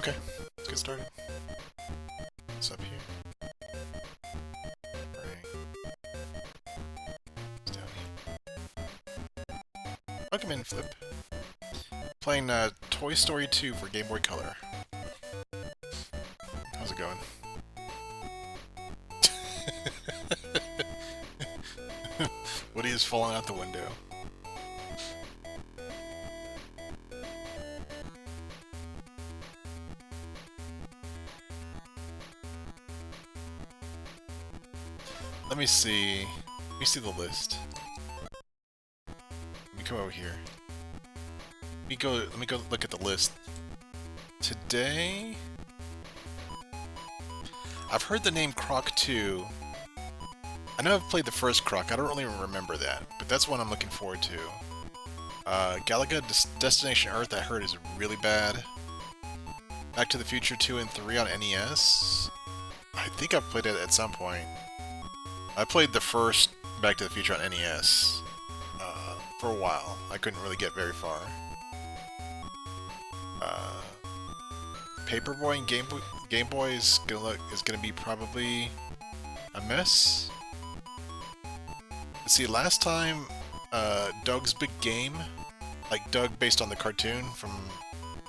Okay, let's get started. What's up here? Right. It's down here. Welcome in, Flip. Playing Toy Story 2 for Game Boy Color. How's it going? Woody is falling out the window. Let me see. Let me see the list. Let me come over here. Let me go look at the list. Today, I've heard the name Croc 2. I know I've played the first Croc. I don't really remember that, but that's one I'm looking forward to. Galaga Destination Earth, I heard, is really bad. Back to the Future 2 and 3 on NES. I think I've played it at some point. I played the first Back to the Future on NES for a while. I couldn't really get very far. Paperboy and Game Boy is gonna be probably a mess. See, last time Doug's Big Game, like Doug based on the cartoon from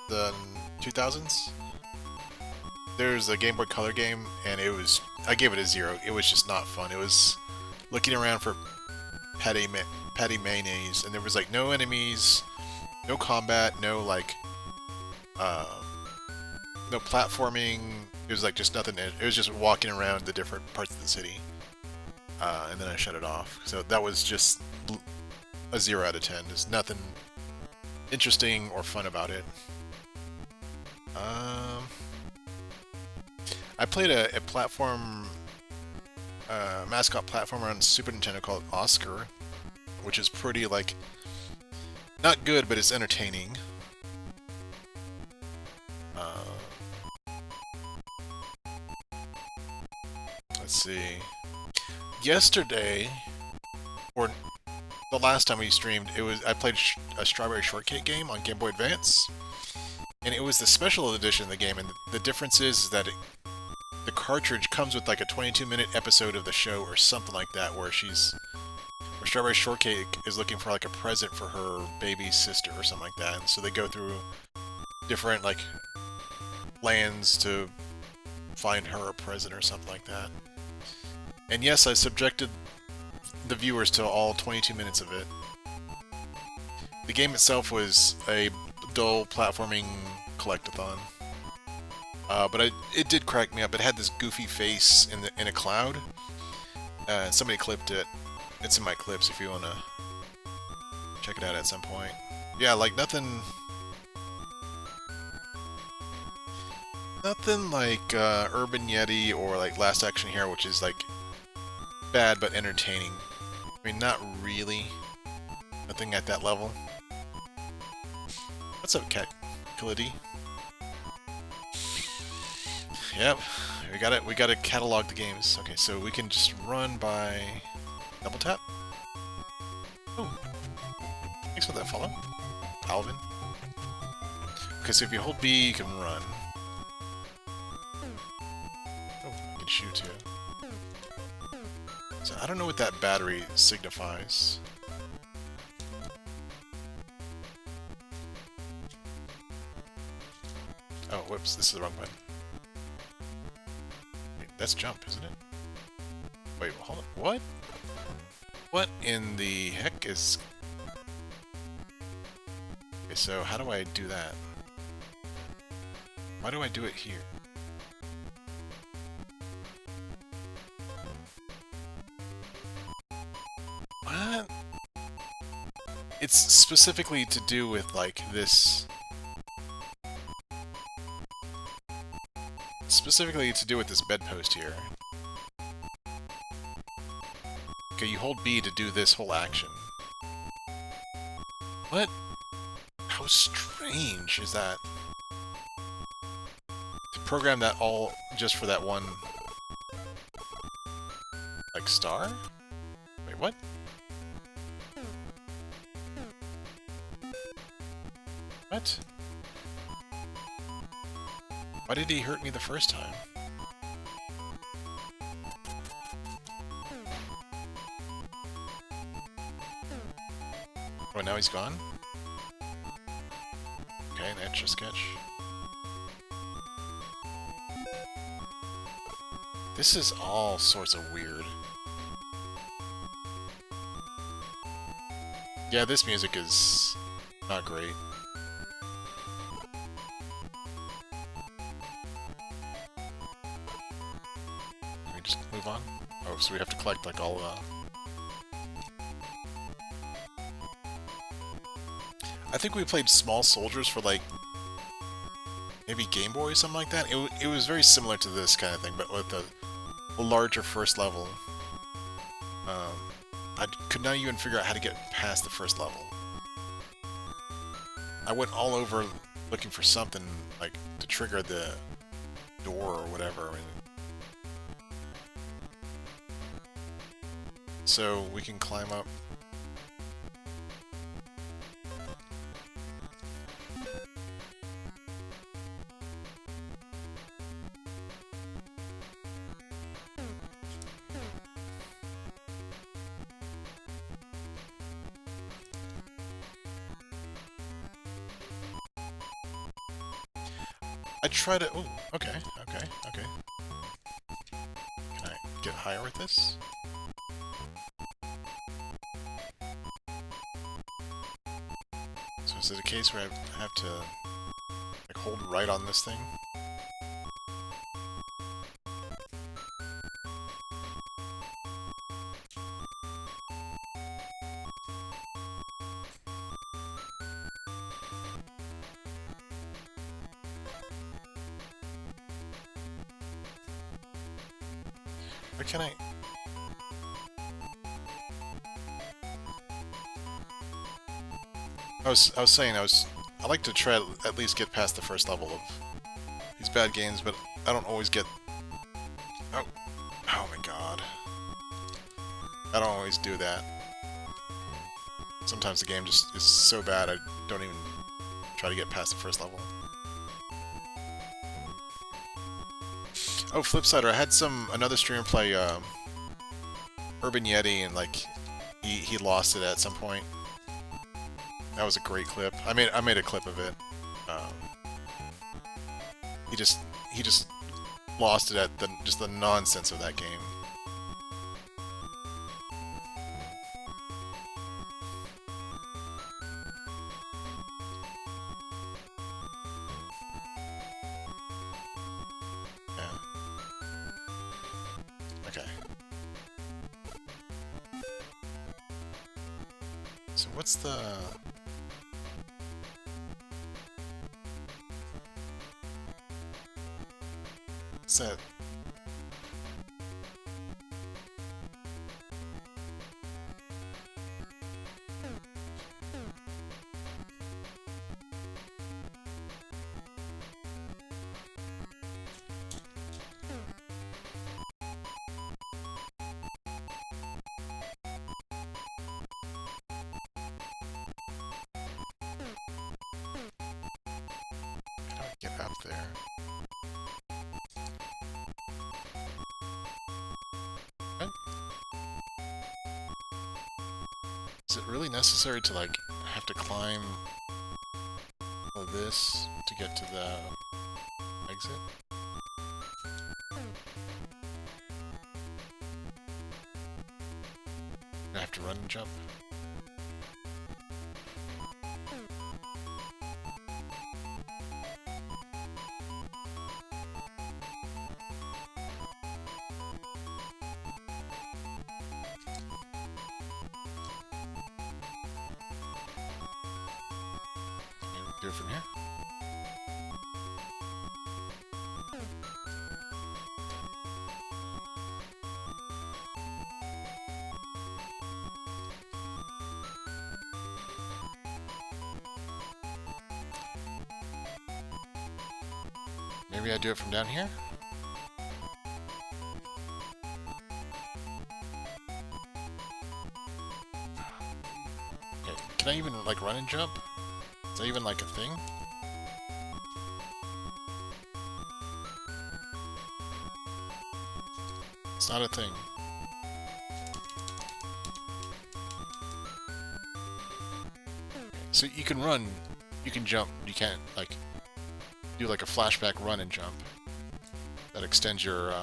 the 2000s, there's a Game Boy Color game, and I gave it a 0. It was just not fun. It was looking around for patty mayonnaise, and there was like no enemies, no combat, no like no platforming. It was like just nothing. It was just walking around the different parts of the city, and then I shut it off. So that was just a 0 out of 10. There's nothing interesting or fun about it. I played a platform, mascot platformer on Super Nintendo called Oscar, which is pretty, like, not good, but it's entertaining. Let's see. Yesterday, or the last time we streamed, I played a Strawberry Shortcake game on Game Boy Advance, and it was the special edition of the game, and the difference is that the cartridge comes with like a 22-minute episode of the show or something like that, where Strawberry Shortcake is looking for like a present for her baby sister or something like that, and so they go through different like lands to find her a present or something like that. And yes, I subjected the viewers to all 22 minutes of it. The game itself was a dull platforming collectathon. But it did crack me up. It had this goofy face in a cloud. Somebody clipped it. It's in my clips if you want to check it out at some point. Yeah, like nothing like Urban Yeti or like Last Action Hero, which is like bad but entertaining. I mean, not really. Nothing at that level. What's up, Cat Kalidi? Yep, we gotta catalog the games. Okay, so we can just run by double tap. Oh, thanks for that follow, Alvin. Okay, so if you hold B, you can run. Oh, you can shoot too. So I don't know what that battery signifies. Oh, whoops, this is the wrong button. Wait, that's jump, isn't it? Wait, hold on. What? What in the heck is... Okay, so how do I do that? Why do I do it here? What? It's specifically to do with, like, this... Specifically to do with this bedpost here. Okay, you hold B to do this whole action. What? How strange is that? To program that all just for that one... like, star? Wait, what? What? Why did he hurt me the first time? Oh, now he's gone? Okay, an Etch-a-Sketch. This is all sorts of weird. Yeah, this music is not great. Can we just move on? Oh, so we have to collect like all I think we played Small Soldiers for like maybe Game Boy or something like that. It was very similar to this kind of thing, but with a larger first level. I could not even figure out how to get past the first level. I went all over looking for something like to trigger the door or whatever. So we can climb up. I try to... Oh, okay. Can I get higher with this? So is it a case where I have to like hold right on this thing? Or can I... I was saying I like to try to at least get past the first level of these bad games, but I don't always get... Oh my god. I don't always do that. Sometimes the game just is so bad I don't even try to get past the first level. Oh, Flipsider, I had another streamer play Urban Yeti, and like he lost it at some point. That was a great clip. I made a clip of it. He just lost it at just the nonsense of that game. So what's the... What's that? Get up there. What? Is it really necessary to like have to climb all this to get to the exit? I have to run and jump. Do it from here. Maybe I do it from down here? Okay, can I even like run and jump? Is that even like a thing? It's not a thing. So you can run, you can jump, you can't, like, do like a flashback run and jump. That extends your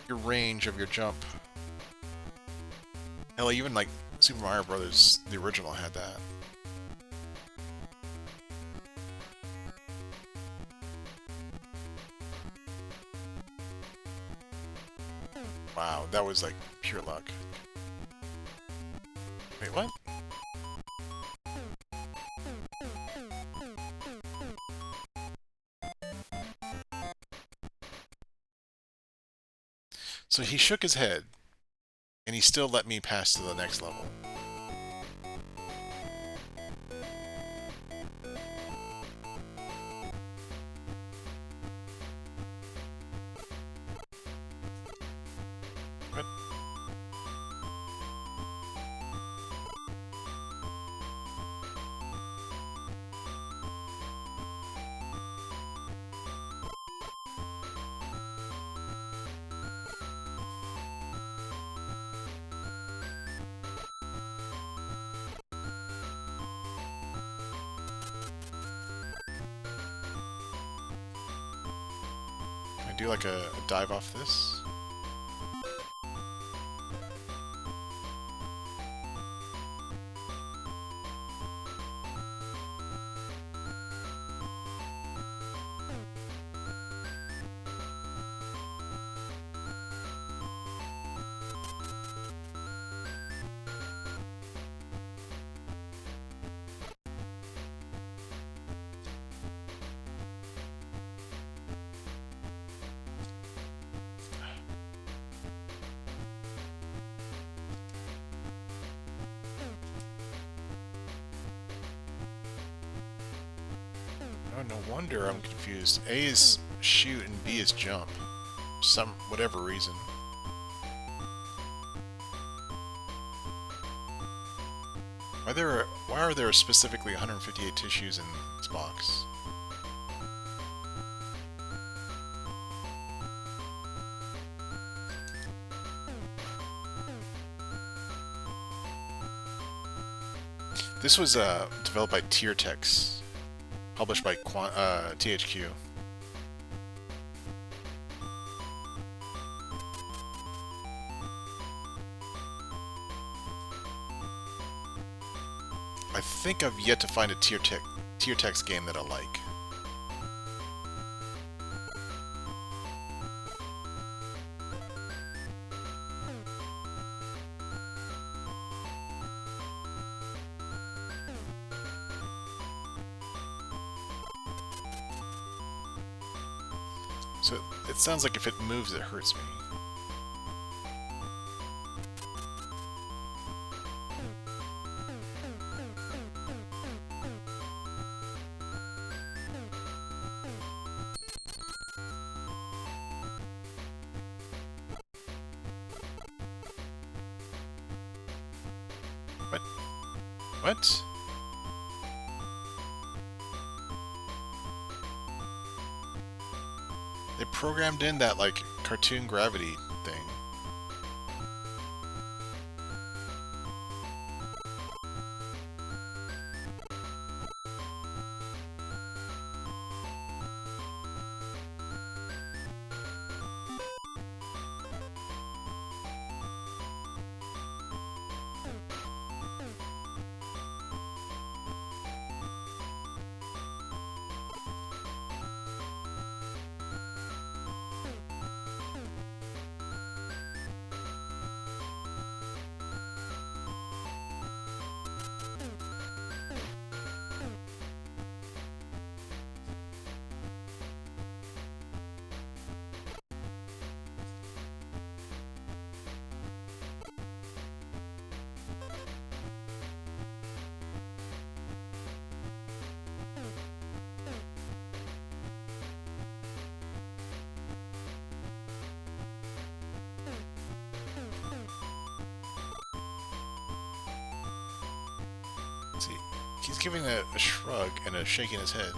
range of your jump. Hell, even like Super Mario Brothers, the original, had that. Wow, that was like pure luck. Wait, what? So he shook his head, and he still let me pass to the next level. What? Can I do like a dive off this? Oh, no wonder I'm confused. A is shoot and B is jump. Whatever reason. Why are there specifically 158 tissues in this box? This was developed by Tiertex, published by THQ. I think I've yet to find a Tiertex game that I like. So it sounds like if it moves, it hurts me. What? They programmed in that, like, cartoon gravity thing. See, he's giving a shrug and a shaking his head.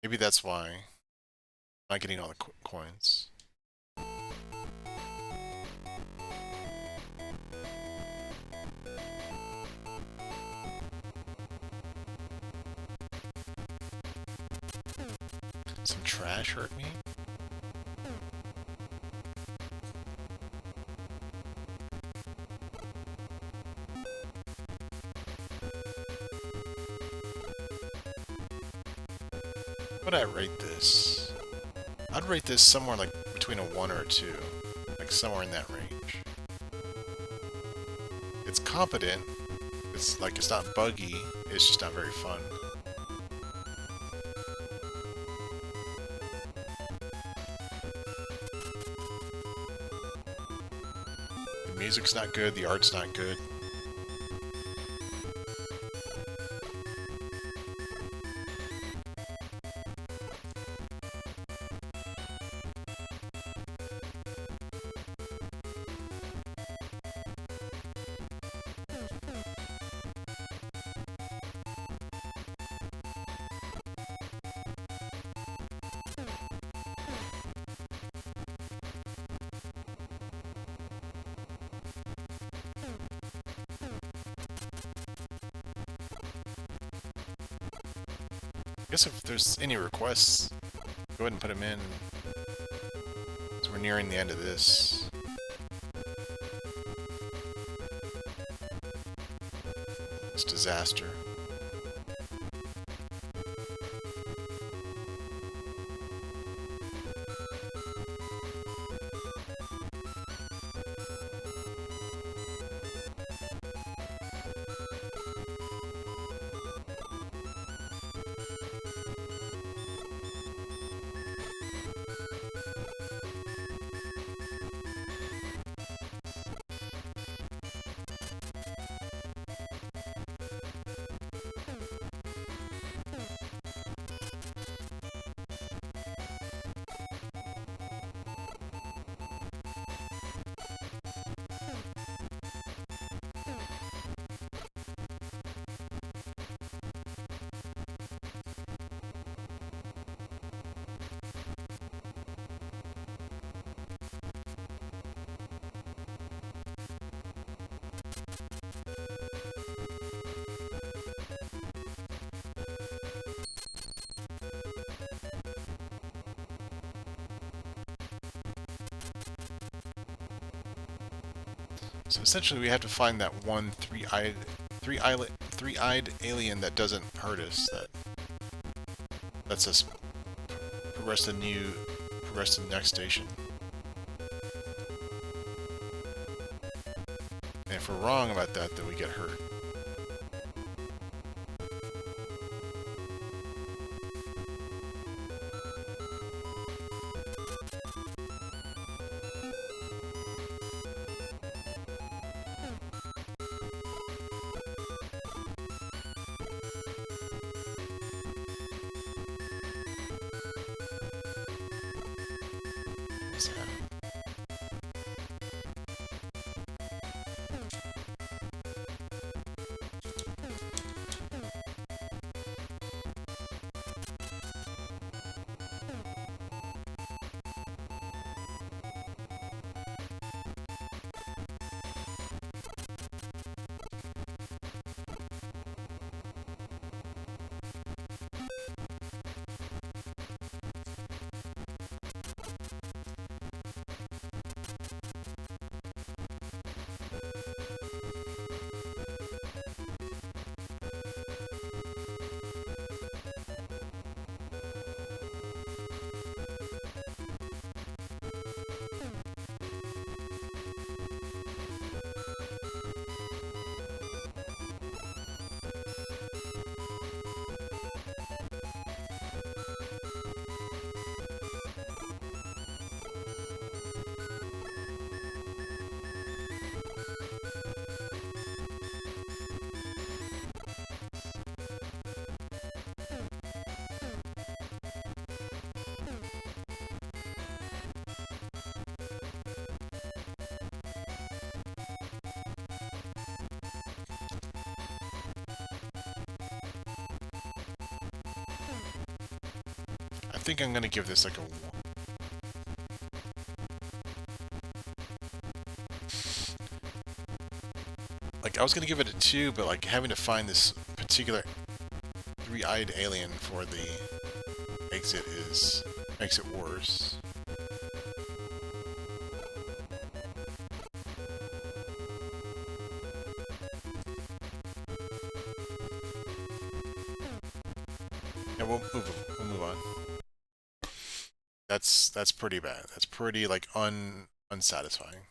Maybe that's why I'm not getting all the coins. Some trash hurt me? What would I rate this? I'd rate this somewhere like between a 1 or a 2. Like somewhere in that range. It's competent. It's like it's not buggy. It's just not very fun. The music's not good. The art's not good. I guess if there's any requests, go ahead and put them in. So we're nearing the end of this. This disaster. So essentially we have to find that one three-eyed alien that doesn't hurt us, that lets us progress to the next station. And if we're wrong about that, then we get hurt. What's that? think I'm gonna give this like a... Like, I was gonna give it a 2, but like having to find this particular three-eyed alien for the exit makes it worse. Yeah, we'll move on. That's pretty bad. That's pretty like unsatisfying.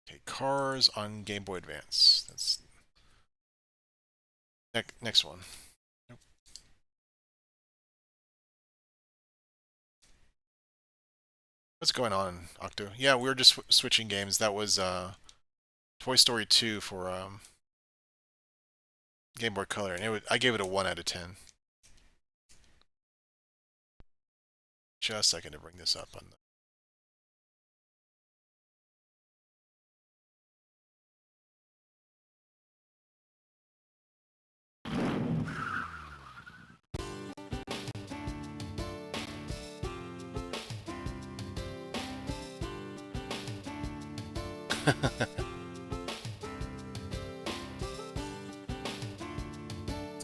Okay, cars on Game Boy Advance. That's next one. Nope. What's going on, Octo? Yeah, we were just switching games. That was Toy Story 2 for Game Boy Color, and I gave it a 1 out of 10. Just a second to bring this up on the...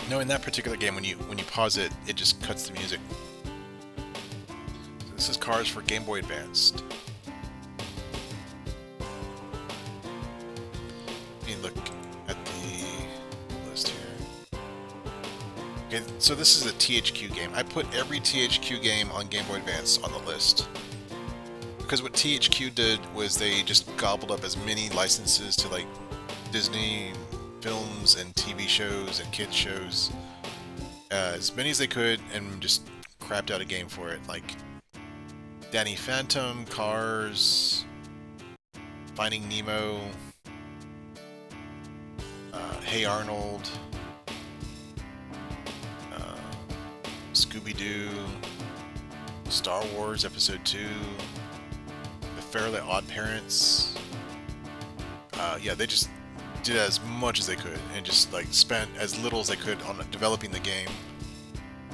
No, in that particular game, when you pause it, it just cuts the music. So this is cars for Game Boy Advanced. Let me look at the list here. Okay, so this is a THQ game. I put every THQ game on Game Boy Advance on the list. Because what THQ did was they just gobbled up as many licenses to like Disney films and TV shows and kids shows, as many as they could, and just crapped out a game for it. Like Danny Phantom, Cars, Finding Nemo, Hey Arnold, Scooby-Doo, Star Wars Episode 2, The Fairly Odd Parents. Yeah, they just did as much as they could and just like spent as little as they could on developing the game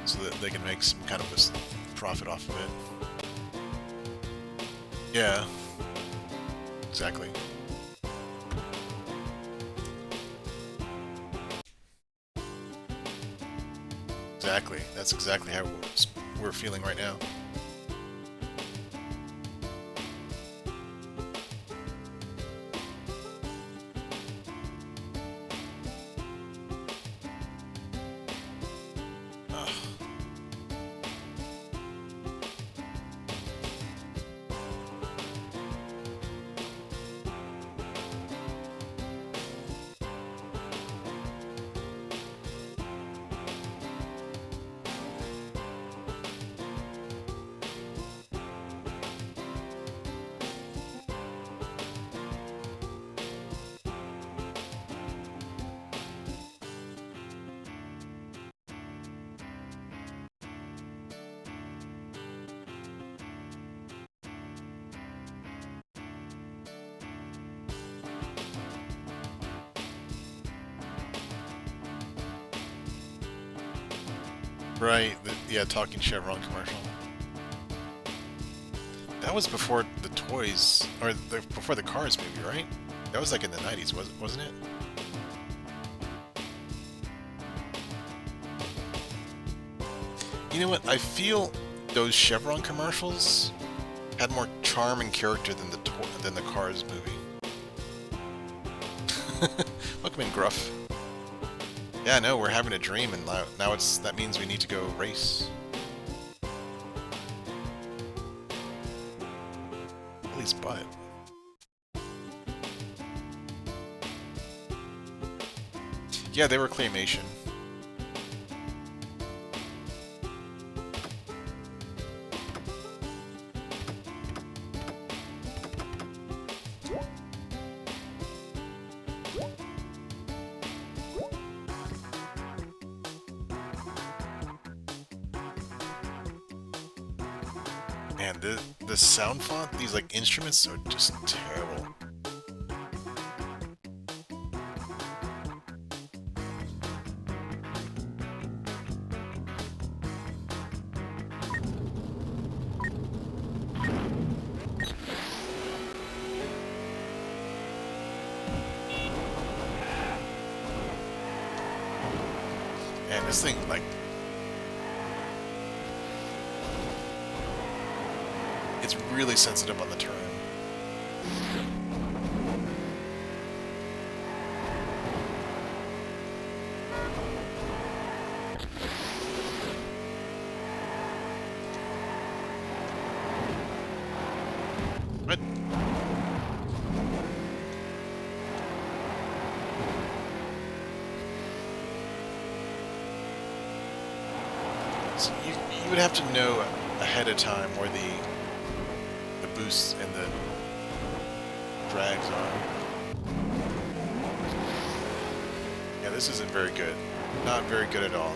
so that they can make some kind of a profit off of it. Yeah, exactly. Exactly. That's exactly how we're feeling right now. Right, yeah, Talking Chevron commercial. That was before the toys, or before the Cars movie, right? That was like in the 90s, wasn't it? You know what? I feel those Chevron commercials had more charm and character than the Cars movie. Welcome in, Gruff. Yeah, no, we're having a dream, and now that means we need to go race. Lily's butt. Yeah, they were claymation. Man, the sound font, these like instruments are just terrible. And this thing, like, it's really sensitive on the turn. What? So you would have to know ahead of time where the boosts and the drags are. Yeah, this isn't very good. Not very good at all.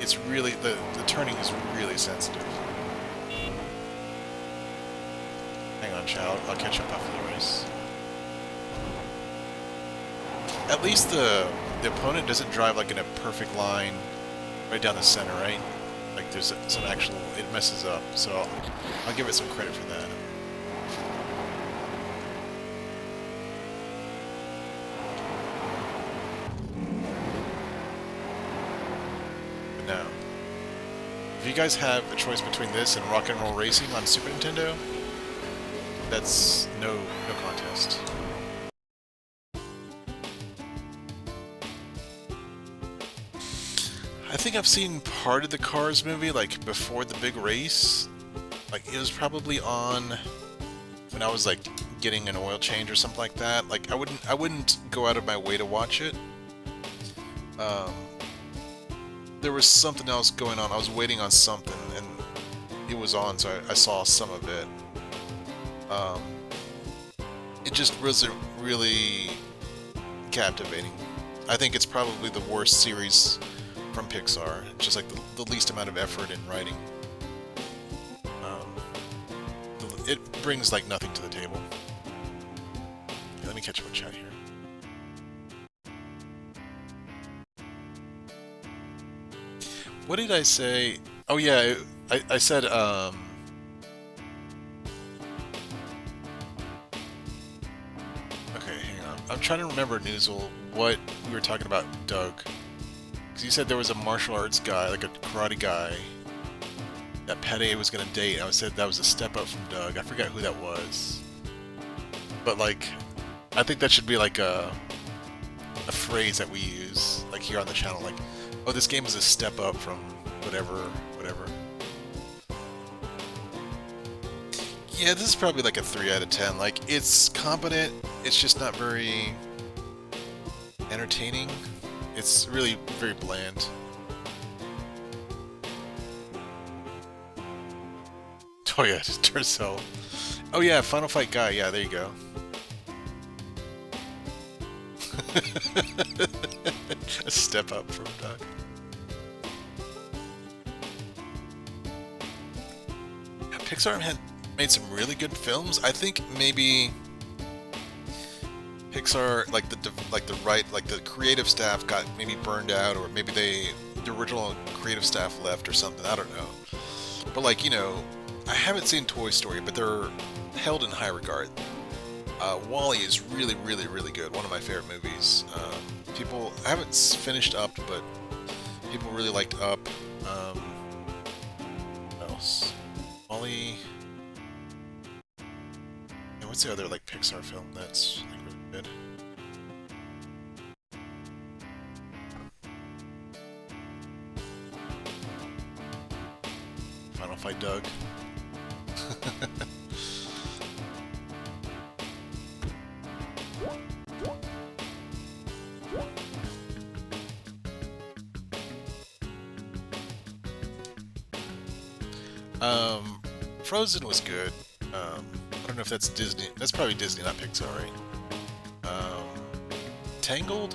It's really, the turning is really sensitive. Hang on, child. I'll catch up after the race. At least the opponent doesn't drive like in a perfect line right down the center, right? Like there's some actual, it messes up. So I'll give it some credit for that. But now, if you guys have a choice between this and Rock and Roll Racing on Super Nintendo, that's no contest. I think I've seen part of the Cars movie, like, before the big race. Like, it was probably on when I was, like, getting an oil change or something like that. Like, I wouldn't go out of my way to watch it. There was something else going on. I was waiting on something, and it was on, so I saw some of it. It just wasn't really captivating. I think it's probably the worst series from Pixar. It's just like the least amount of effort in writing. It brings like nothing to the table. Yeah, let me catch up with chat here. What did I say? Oh yeah, I said okay, hang on. I'm trying to remember, Noozle, what we were talking about Doug. Because you said there was a martial arts guy, like a karate guy, that Pette was going to date. I said that was a step up from Doug. I forgot who that was. But, like, I think that should be, like, a phrase that we use, like, here on the channel. Like, oh, this game is a step up from whatever. Yeah, this is probably, like, a 3 out of 10. Like, it's competent. It's just not very entertaining. It's really very bland. Oh yeah, just Tercel. Oh yeah, Final Fight guy. Yeah, there you go. A step up from Doug. Yeah, Pixar had made some really good films. I think maybe Pixar, like the creative staff got maybe burned out, or maybe the original creative staff left or something. I don't know. But like, you know, I haven't seen Toy Story, but they're held in high regard. WALL-E is really, really, really good. One of my favorite movies. I haven't finished Up, but people really liked Up. What else? WALL-E. And what's the other like Pixar film that's like really good? Final Fight Doug. Frozen was good. I don't know if that's Disney. That's probably Disney, not Pixar, right? Tangled?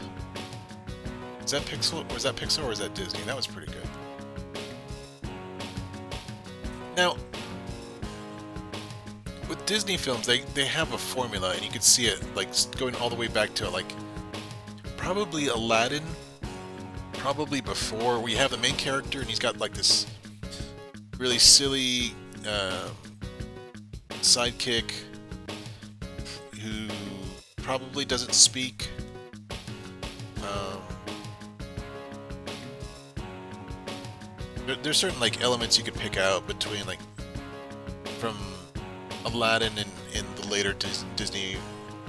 Is that Pixar, or is that Pixar, or is that Disney? That was pretty good. Now, Disney films, they have a formula, and you can see it like going all the way back to like probably Aladdin, probably before, where you have the main character and he's got like this really silly sidekick who probably doesn't speak. There's certain like elements you could pick out between like from Aladdin and in the later Disney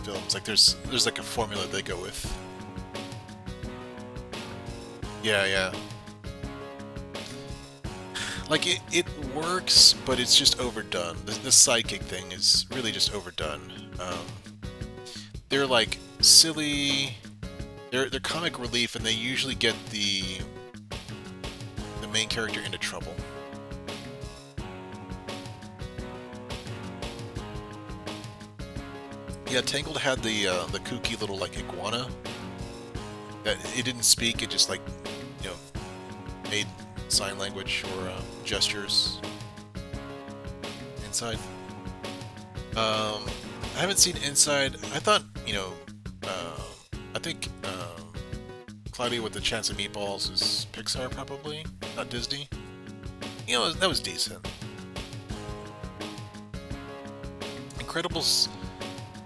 films. Like there's like a formula they go with. Yeah. Like it works, but it's just overdone. The sidekick thing is really just overdone. They're like silly. They're comic relief, and they usually get the main character into trouble. Yeah, Tangled had the kooky little like iguana that it didn't speak. It just like, you know, made sign language or gestures inside. I haven't seen Inside. I thought, you know, I think Cloudy with a Chance of Meatballs is Pixar probably, not Disney. You know, that was decent. Incredibles,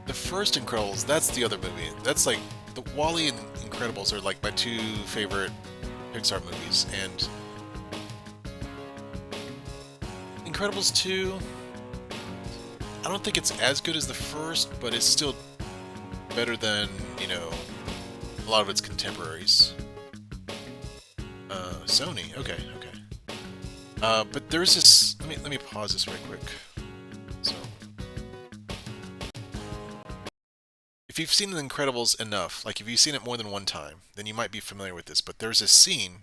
the first Incredibles, that's the other movie. That's like, the WALL-E and Incredibles are like my two favorite Pixar movies, and Incredibles 2, I don't think it's as good as the first, but it's still better than, you know, a lot of its contemporaries. Sony, okay. But there's this, let me pause this right quick. So, if you've seen The Incredibles enough, like if you've seen it more than one time, then you might be familiar with this, but there's this scene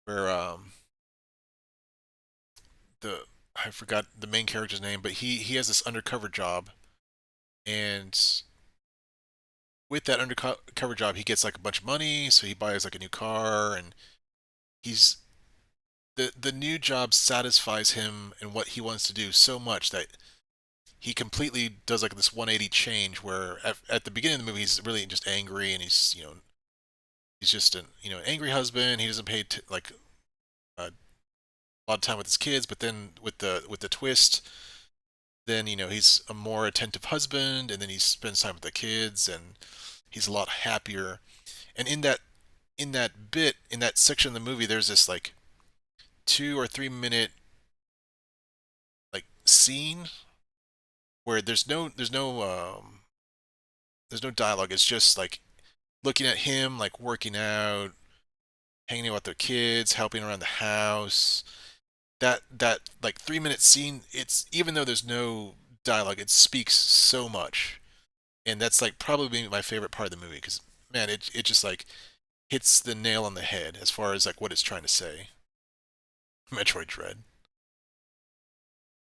where, I forgot the main character's name, but he has this undercover job, and with that undercover job, he gets like a bunch of money, so he buys like a new car, and he's the new job satisfies him and what he wants to do so much that he completely does like this 180 change. Where at the beginning of the movie, he's really just angry, and he's, you know, he's just an, you know, an angry husband. He doesn't pay like a lot of time with his kids, but then with the twist, then, you know, he's a more attentive husband, and then he spends time with the kids, and he's a lot happier. And in that section of the movie, there's this like 2 or 3 minute like scene where there's no dialogue. It's just like looking at him like working out, hanging out with their kids, helping around the house. That like 3 minute scene, it's, even though there's no dialogue, it speaks so much. And that's like probably my favorite part of the movie, because man, it just like hits the nail on the head as far as like what it's trying to say. Metroid Dread.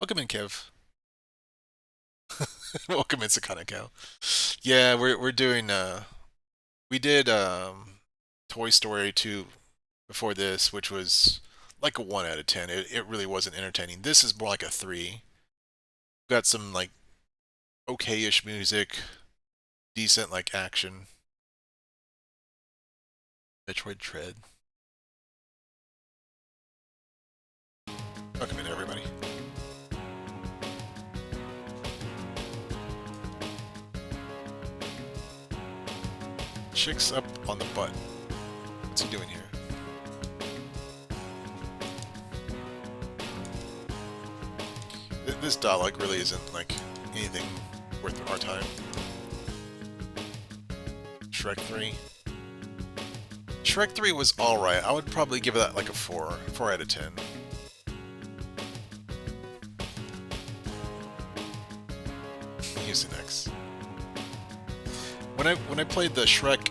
Welcome in, Kev. Welcome in, Sakana Cow. Yeah, we're doing we did Toy Story 2 before this, which was like a 1 out of 10. It really wasn't entertaining. This is more like a 3. Got some like okay-ish music, decent like action. Metroid Dread. Welcome in, everybody. Chicks up on the butt. What's he doing here? This dialogue really isn't like anything worth our time. Shrek 3. Shrek 3 was alright. I would probably give that like a 4 out of 10. Mucinex. When I played the Shrek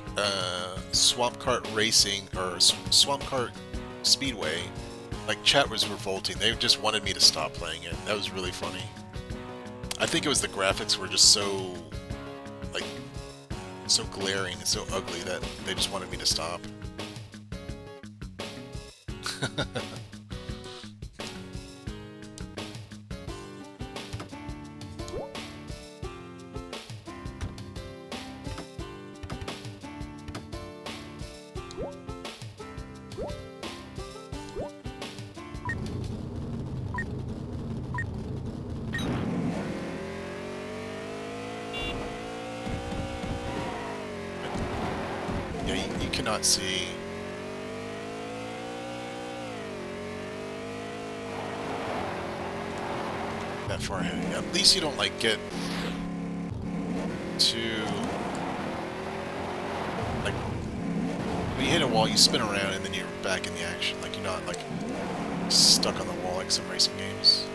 Swamp Kart Racing or Swamp Kart Speedway, like, chat was revolting. They just wanted me to stop playing it. That was really funny. I think it was the graphics were just so, like, so glaring and so ugly that they just wanted me to stop. not see... that far ahead. At least you don't, like, get to... like, when you hit a wall, you spin around and then you're back in the action. Like, you're not, like, stuck on the wall like some racing games.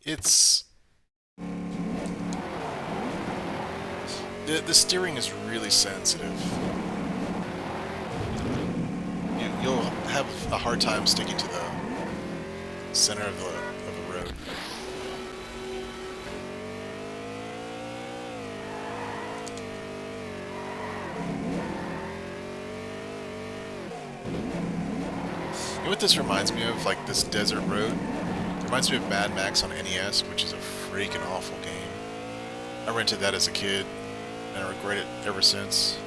It's... the steering is really sensitive. You'll have a hard time sticking to the center of the road. You know what this reminds me of? Like this desert road? It reminds me of Mad Max on NES, which is a freaking awful game. I rented that as a kid, and I regret it ever since.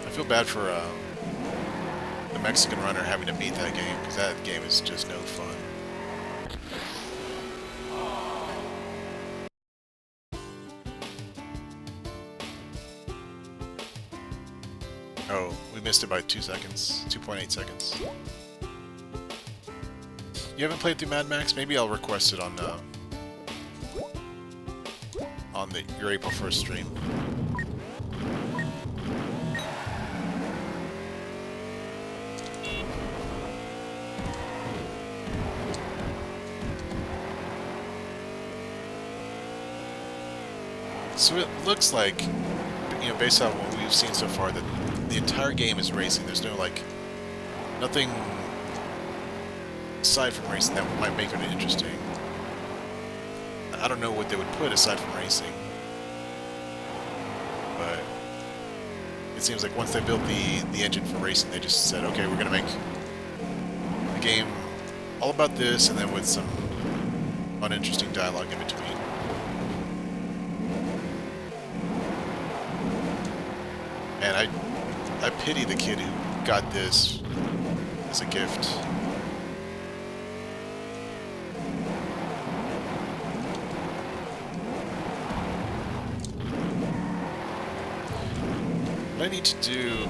I feel bad for the Mexican runner having to beat that game, because that game is just no fun. Oh, we missed it by 2 seconds. 2.8 seconds. You haven't played through Mad Max? Maybe I'll request it on your April 1st stream. So it looks like, you know, based on what we've seen so far, that the entire game is racing. There's no, like, nothing aside from racing that might make it interesting. I don't know what they would put aside from racing, but it seems like once they built the engine for racing, they just said, okay, we're gonna make the game all about this, and then with some uninteresting dialogue in between. And I pity the kid who got this as a gift. What I need to do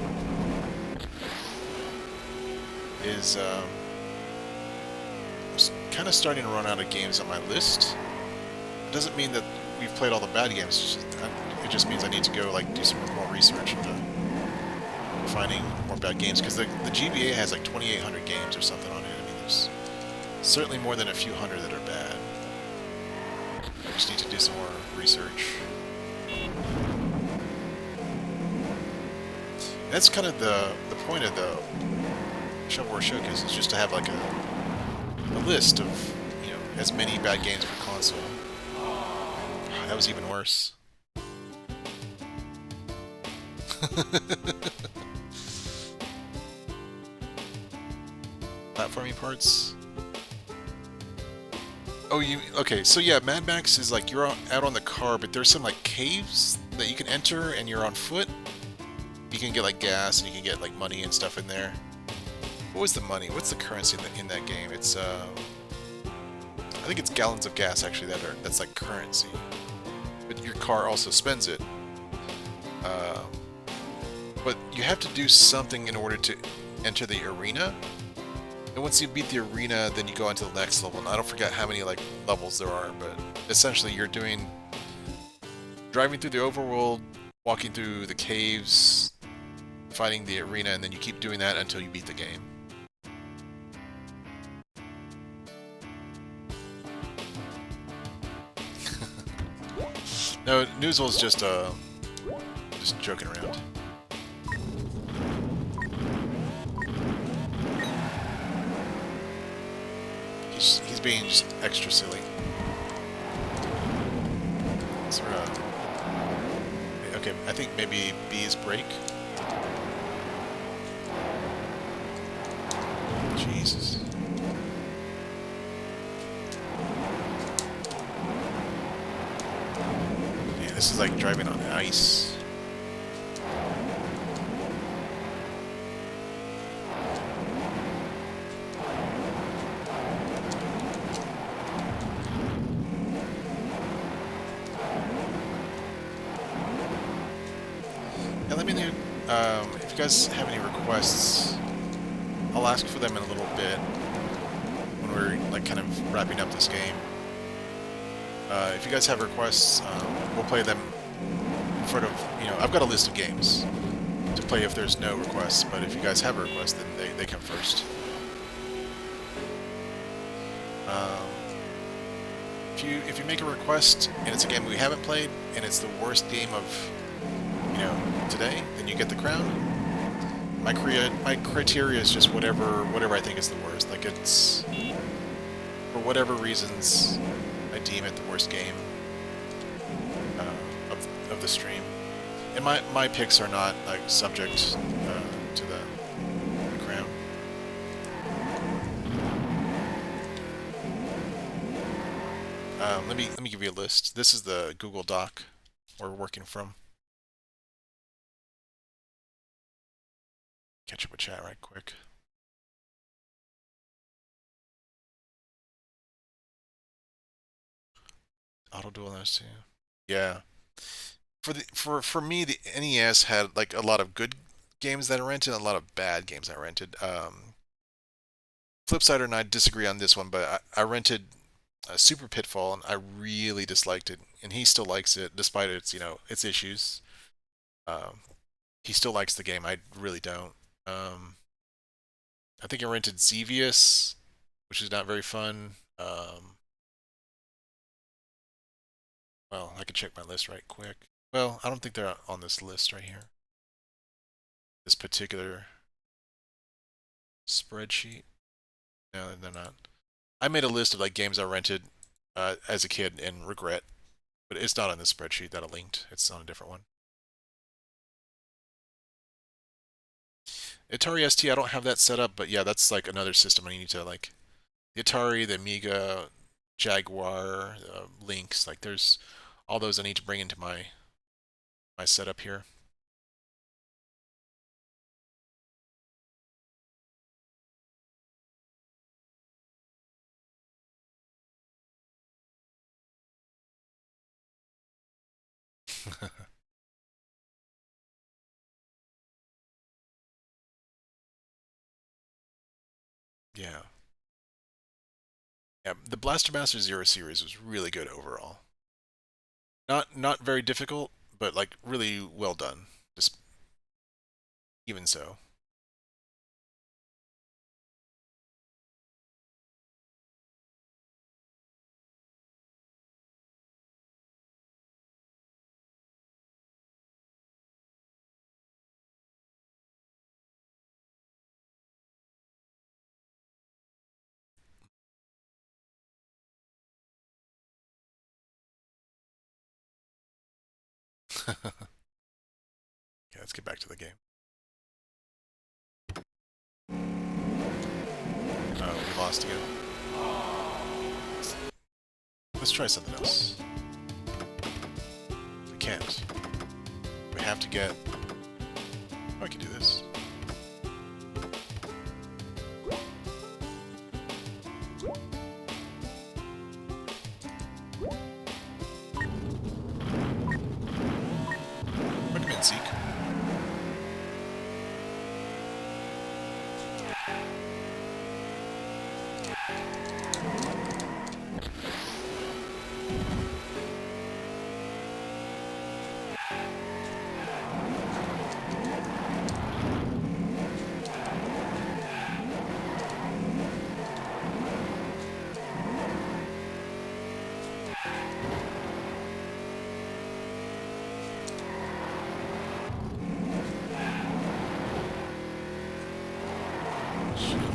is I'm kind of starting to run out of games on my list. It doesn't mean that we've played all the bad games. It just means I need to go like do some more research into finding more bad games, because the GBA has like 2,800 games or something on it. I mean, there's certainly more than a few hundred that are bad. I just need to do some more research. That's kind of the point of the Shovelware Showcase, is just to have like a list of, you know, as many bad games per console. That was even worse. Platforming parts. Oh, okay, so yeah, Mad Max is like you're out on the car, but there's some like caves that you can enter and you're on foot. You can get like gas and you can get like money and stuff in there. What was the money? What's the currency in that game? It's I think it's gallons of gas actually that's like currency. But your car also spends it. But you have to do something in order to enter the arena. And once you beat the arena, then you go on to the next level. And I don't forget how many like levels there are, but essentially you're driving through the overworld, walking through the caves, fighting the arena, and then you keep doing that until you beat the game. No, Newswell's just joking around. He's being just extra silly. So, okay, I think maybe B is brake. Jesus. this is like driving on ice. Yeah, let me know if you guys have any requests. I'll ask for them in a little bit when we're like kind of wrapping up this game. If you guys have requests, we'll play them in front of, you know, I've got a list of games to play if there's no requests, but if you guys have a request, then they come first. If you make a request and it's a game we haven't played and it's the worst game of, you know, today, then you get the crown. My criteria is just whatever I think is the worst. Like, it's for whatever reasons I deem it the worst game of the stream. And my picks are not like subject to the crown. Let me give you a list. This is the Google Doc we're working from. Catch up with chat right quick. Auto duel those two. Yeah. For me, the NES had like a lot of good games that I rented, and a lot of bad games I rented. Flipside and I disagree on this one, but I rented Super Pitfall, and I really disliked it, and he still likes it despite its, you know, its issues. He still likes the game. I really don't. I think I rented Xevious, which is not very fun. Well, I can check my list right quick. Well, I don't think they're on this list right here. This particular spreadsheet. No, they're not. I made a list of like games I rented as a kid and regret, but it's not on this spreadsheet that I linked. It's on a different one. Atari ST, I don't have that set up, but yeah, that's like another system I need to like. The Atari, the Amiga, Jaguar, Lynx, like there's all those I need to bring into my setup here. Yeah. Yeah, the Blaster Master Zero series was really good overall. Not very difficult, but like really well done. Just even so. Okay, let's get back to the game. We lost again. Let's try something else. We can't. We have to get... Oh, I can do this. Recommend Zeke.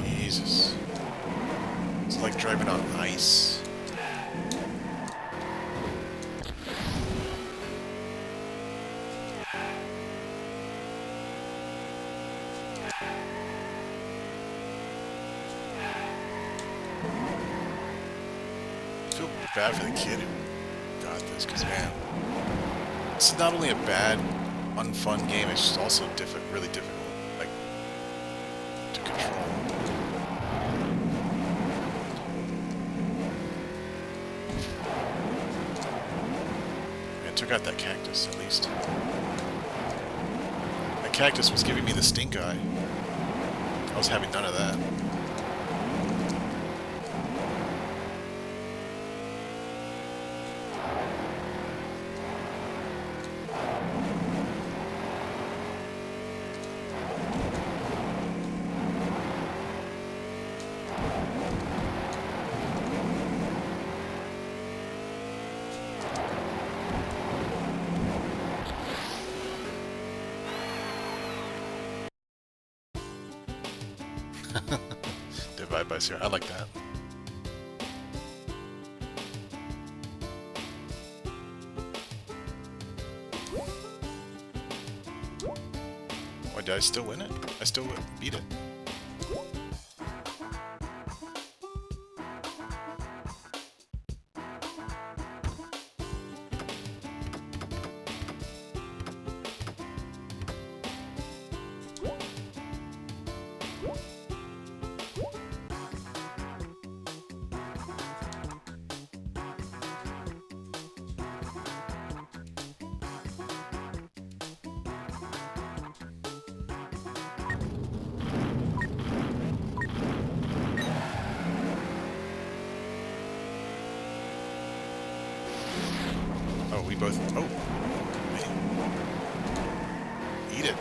Jesus. It's like driving on ice. I feel bad for the kid who got this, because man, It's not only a bad, unfun game, it's just also really difficult, like, to control. I took out that cactus, at least. That cactus was giving me the stink eye. I was having none of that. Divide by 0. I like that. Why, did I still win it? I still beat it. Oh, we both... Oh! Man. Eat it.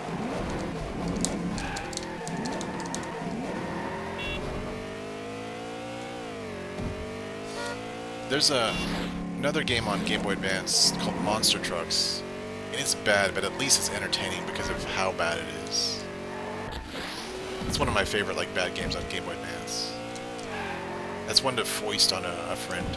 There's another game on Game Boy Advance called Monster Trucks. And it's bad, but at least it's entertaining because of how bad it is. It's one of my favorite, like, bad games on Game Boy Advance. That's one to foist on a friend.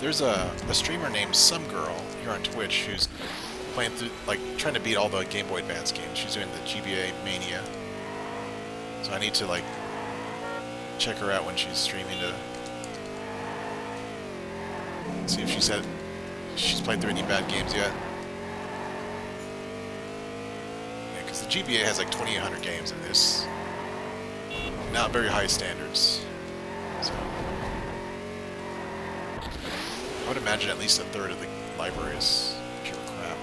There's a streamer named Some Girl here on Twitch who's playing through, like, trying to beat all the Game Boy Advance games. She's doing the GBA Mania. So I need to, like, check her out when she's streaming to see if she's played through any bad games yet. Yeah, because the GBA has like 2,800 games in this. Not very high standards. So I would imagine at least a third of the library is pure crap.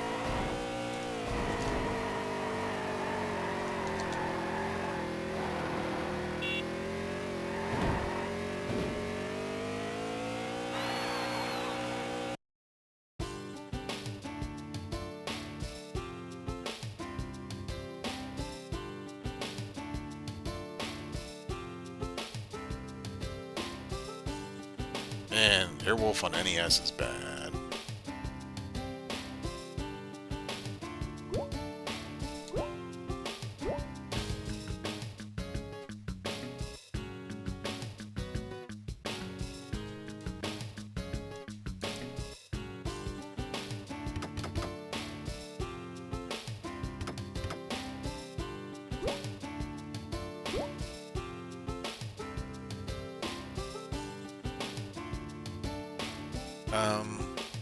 Man, Airwolf on NES is bad.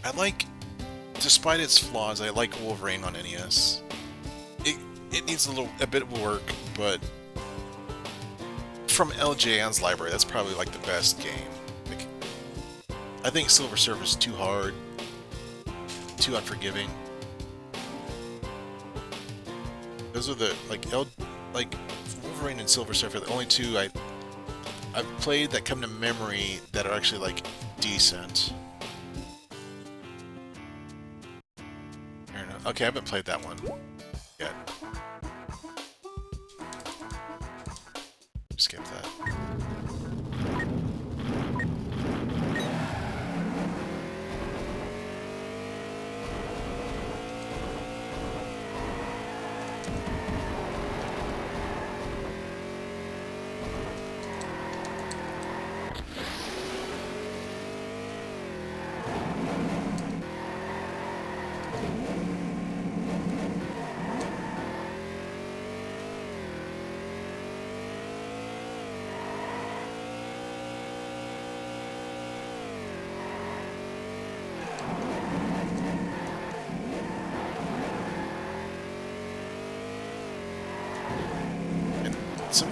I like, despite its flaws, I like Wolverine on NES. It needs a bit of work, but from LJN's library, that's probably like the best game. Like, I think Silver Surfer is too hard, too unforgiving. Those are the Wolverine and Silver Surfer, the only two I've played that come to memory that are actually like decent. Okay, I haven't played that one yet. Skip that.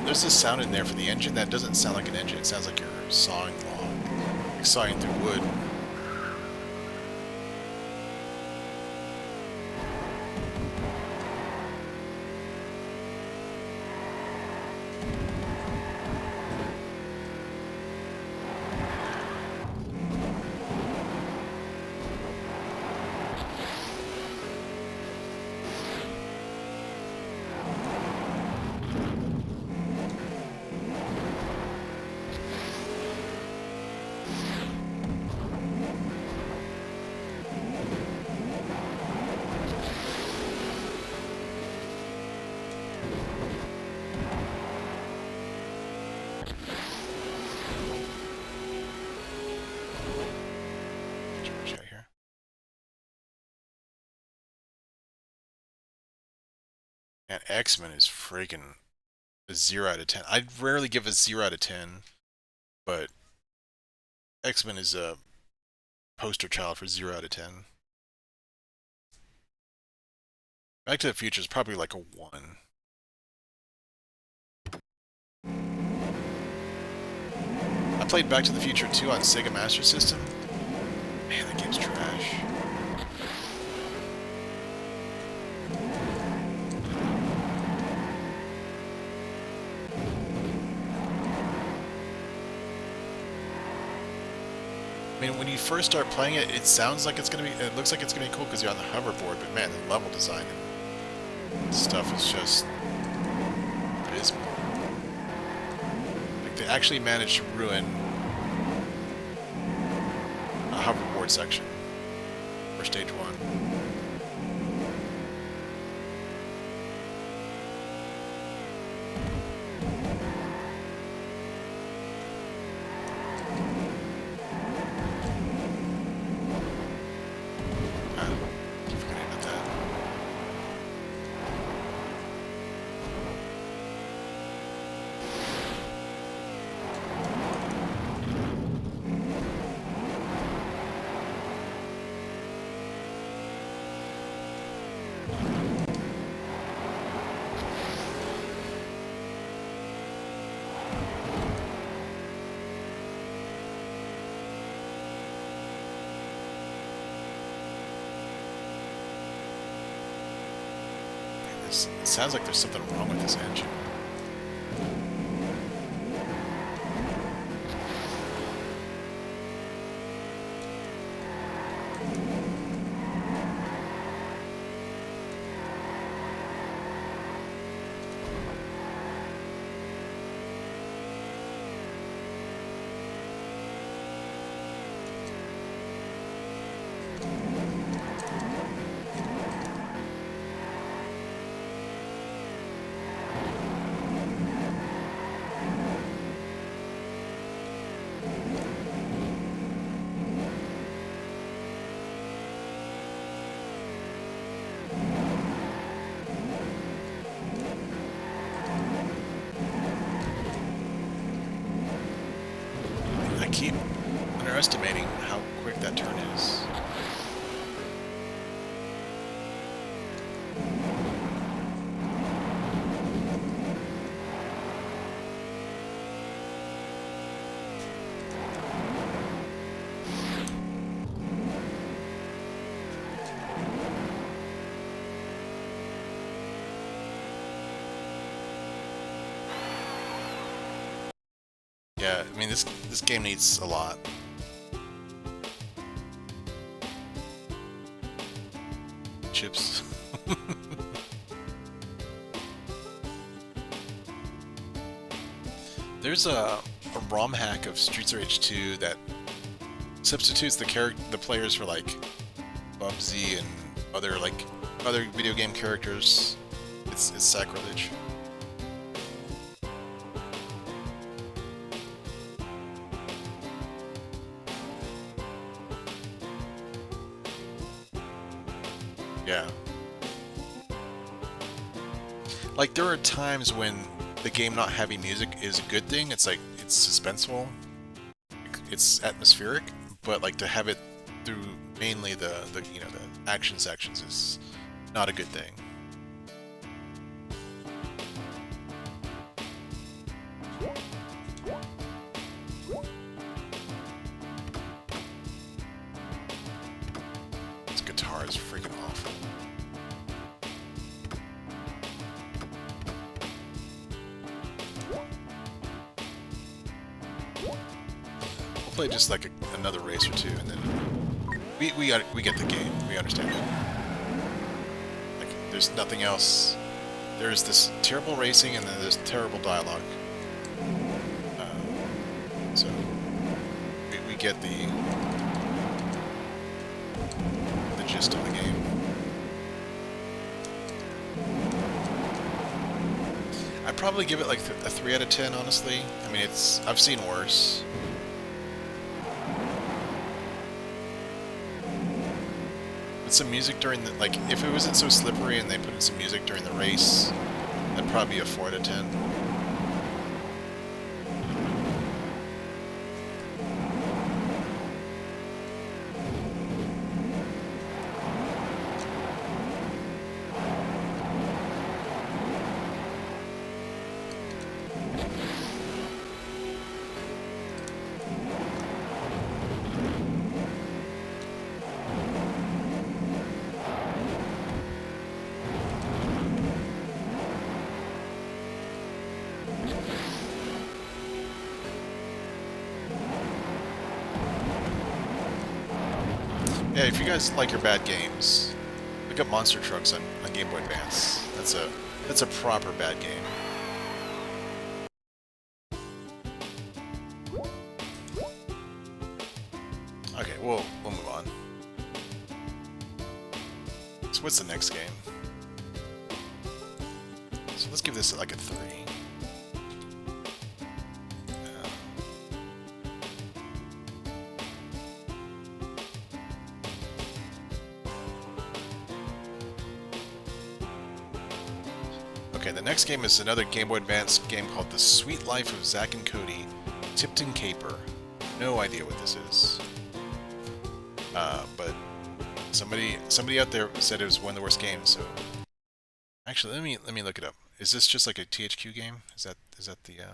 There's this sound in there for the engine that doesn't sound like an engine. It sounds like you're sawing log, like sawing through wood. And X-Men is freaking a 0 out of 10. I'd rarely give a 0 out of 10, but X-Men is a poster child for 0 out of 10. Back to the Future is probably like a 1. I played Back to the Future 2 on Sega Master System. Man, that game's trash. I mean, when you first start playing it, it sounds like it's gonna be. It looks like it's gonna be cool because you're on the hoverboard. But man, the level design and stuff is just abysmal. Like they actually managed to ruin a hoverboard section for stage 1. It sounds like there's something wrong with this engine. Keep underestimating how quick that turn is. Yeah, I mean this game needs a lot. Chips. There's a ROM hack of Streets of Rage 2 that substitutes the players for like Bubsy and other video game characters. It's sacrilege. Yeah. Like, there are times when the game not having music is a good thing. It's like, it's suspenseful. It's atmospheric. But, like, to have it through mainly the action sections is not a good thing. guitar is freaking awful. We'll play just like another race or two, and then we get the game. We understand it. Like, there's nothing else. There's this terrible racing, and then there's terrible dialogue. So we get the gist of the game. I'd probably give it like a 3 out of 10, honestly. I mean, I've seen worse. But some music during the, like, if it wasn't so slippery and they put in some music during the race, that'd probably be a 4 out of 10. Yeah, if you guys like your bad games, look up Monster Trucks on Game Boy Advance. That's a proper bad game. Okay, we'll move on. So what's the next game? So let's give this like a 3. Okay, the next game is another Game Boy Advance game called The Sweet Life of Zack and Cody, Tipton Caper. No idea what this is. But somebody out there said it was one of the worst games, so actually let me look it up. Is this just like a THQ game? Is that the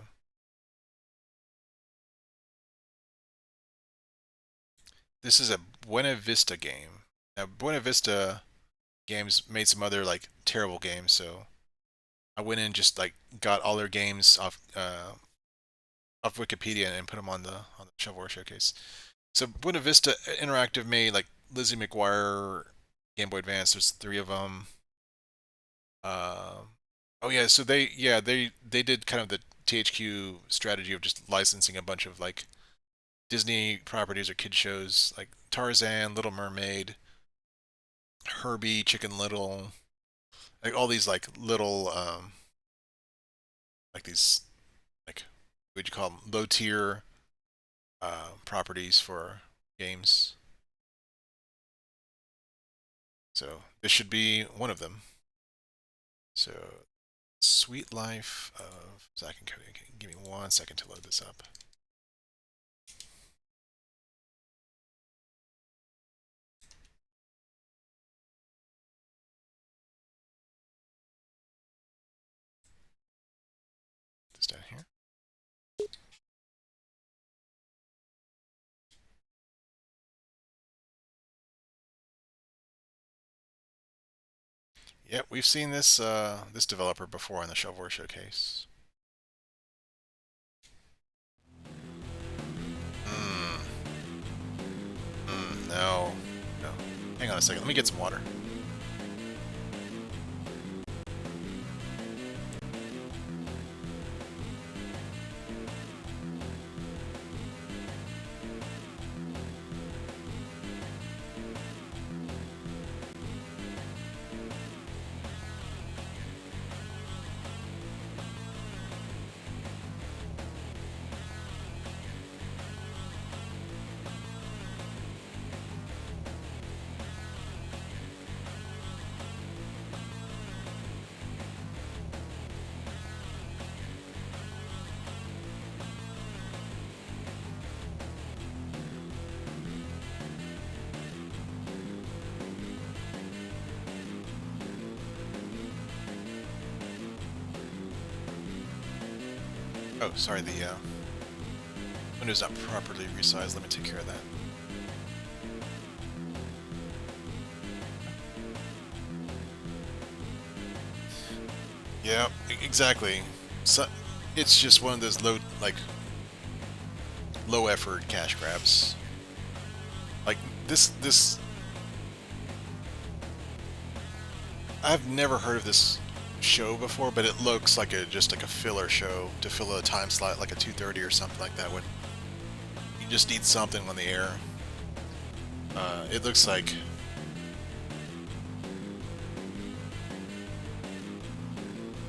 This is a Buena Vista game. Now Buena Vista games made some other like terrible games, so I went in and just like got all their games off Wikipedia and put them on the Shovelware showcase. So Buena Vista Interactive made like Lizzie McGuire Game Boy Advance. There's 3 of them. Oh yeah, so they did kind of the THQ strategy of just licensing a bunch of like Disney properties or kid shows like Tarzan, Little Mermaid, Herbie, Chicken Little. Like all these like little like these like what would you call them, low tier properties for games. So this should be one of them. So Sweet Life of Zack and Cody. Okay, give me 1 second to load this up. This down here. Yep, we've seen this this developer before in the Shovelware showcase. No. No. Hang on a second. Let me get some water. Oh, sorry, the window's not properly resized. Let me take care of that. Yeah, exactly. So it's just one of those low effort cash grabs. Like this I've never heard of this show before, but it looks like just like a filler show to fill a time slot, like a 2:30 or something like that, when you just need something on the air. It looks like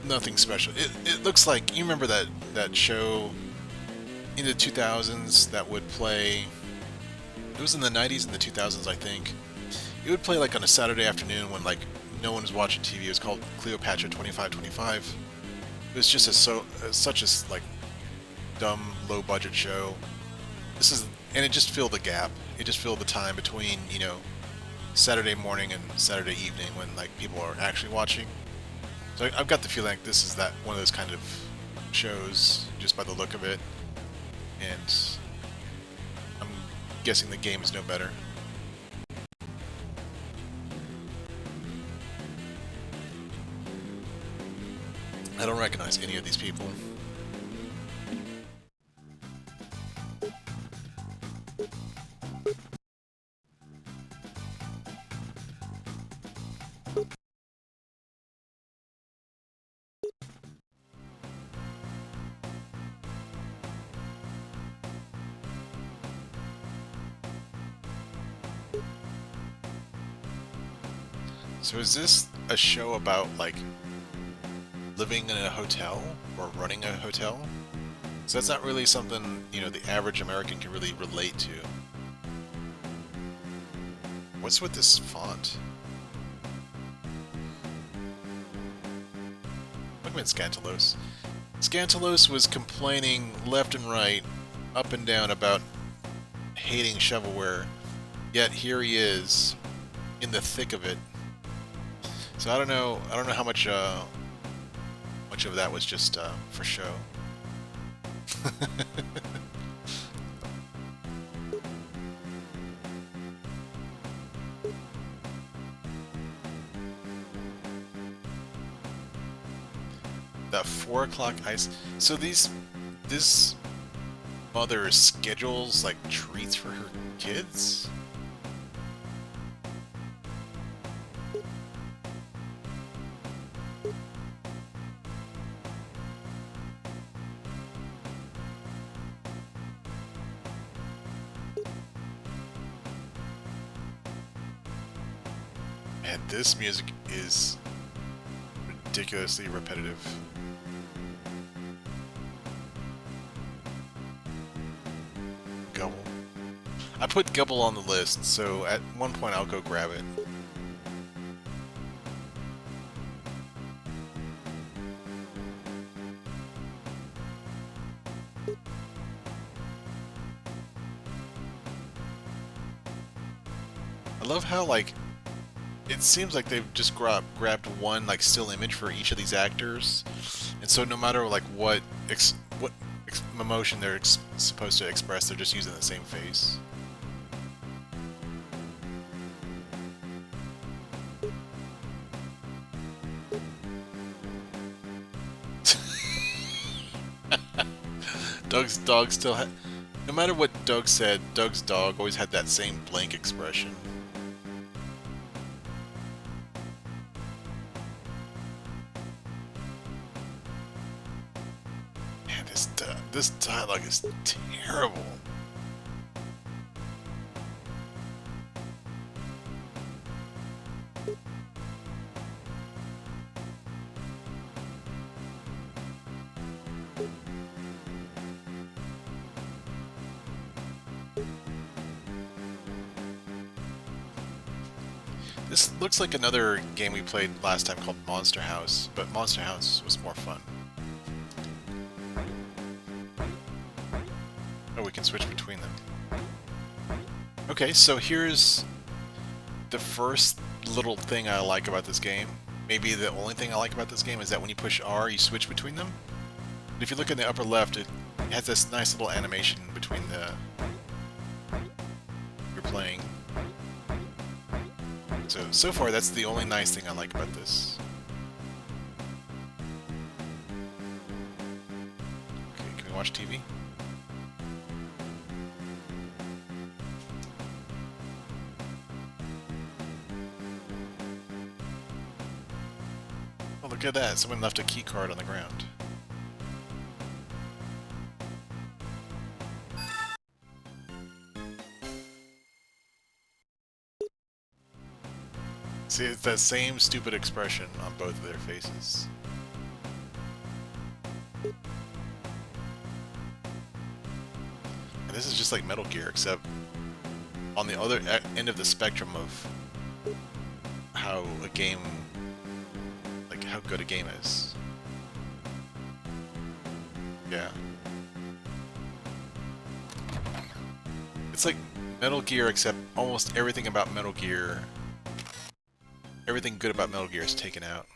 nothing special. It looks like, you remember that show in the 2000s that would play. It was in the 90s and the 2000s, I think. It would play like on a Saturday afternoon when like no one was watching TV. It was called Cleopatra 2525. It was just such a like dumb, low budget show. And it just filled the gap. It just filled the time between, you know, Saturday morning and Saturday evening when like people are actually watching. So I've got the feeling like this is that one of those kind of shows, just by the look of it. And I'm guessing the game is no better. I don't recognize any of these people. So is this a show about, like, living in a hotel or running a hotel? So that's not really something, you know, the average American can really relate to. What's with this font? Look at Scantalos. Scantalos was complaining left and right, up and down, about hating shovelware, yet here he is, in the thick of it. So I don't know how much much of that was just for show. That 4 o'clock ice. So this mother schedules like treats for her kids. And this music is ridiculously repetitive. Gobble. I put Gobble on the list, so at one point I'll go grab it. I love how, like, it seems like they've just grabbed one, like, still image for each of these actors, and so no matter like what emotion they're supposed to express, they're just using the same face. Doug's dog still had. No matter what Doug said, Doug's dog always had that same blank expression. This dialogue is terrible. This looks like another game we played last time called Monster House, but Monster House was more fun. Oh, we can switch between them. Okay, so here's the first little thing I like about this game. Maybe the only thing I like about this game is that when you push R, you switch between them. But if you look in the upper left, it has this nice little animation between you're playing. So far, that's the only nice thing I like about this. look at that. Someone left a key card on the ground. See, it's that same stupid expression on both of their faces. And this is just like Metal Gear, except on the other end of the spectrum of how a game, like how good a game is. Yeah. It's like Metal Gear, except almost everything about Metal Gear, everything good about Metal Gear is taken out.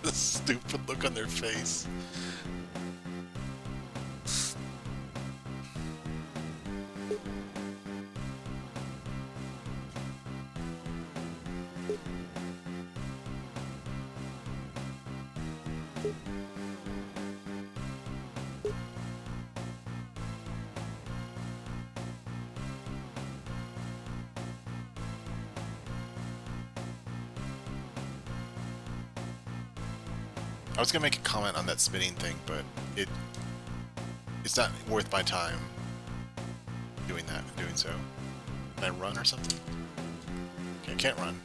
The stupid look on their face. I was gonna make a comment on that spinning thing, but it's not worth my time doing so. Can I run or something? Okay, I can't run.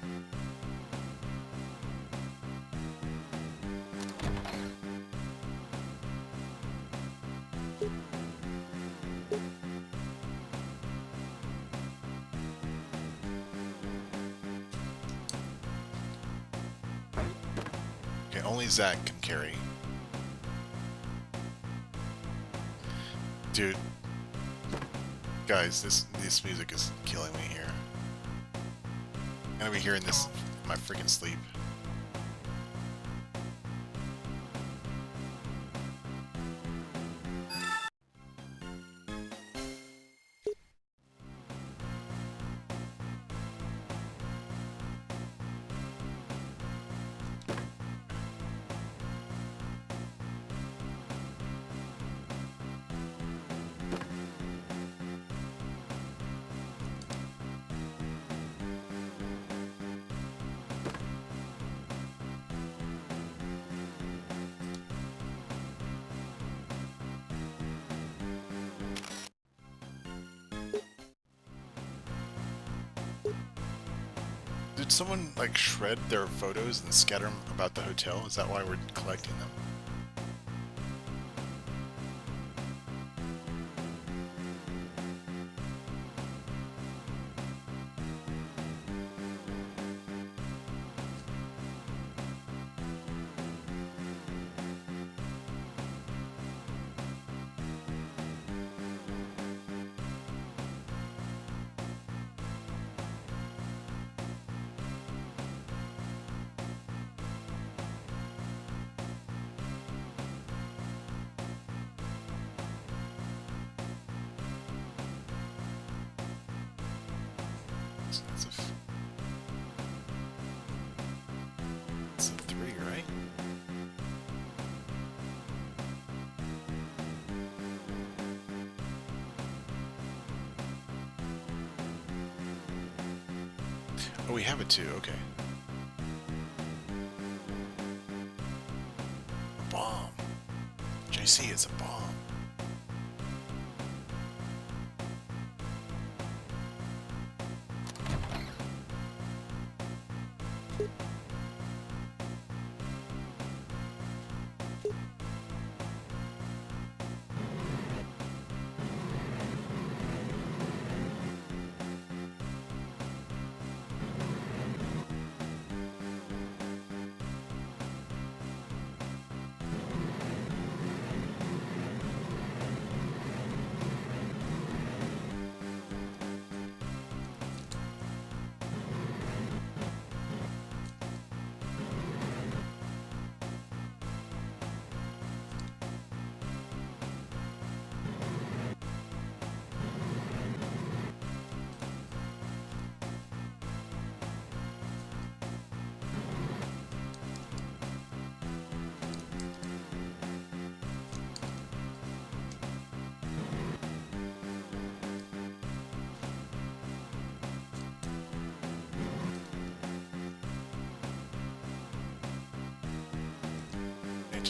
Okay, only Zach can carry. Dude. Guys, this music is killing me here. I'm gonna be hearing this in my freaking sleep. Did someone, like, shred their photos and scatter them about the hotel? Is that why we're collecting them? That's a 3, right? Oh, we have a 2, okay. A bomb. JC, it's a bomb.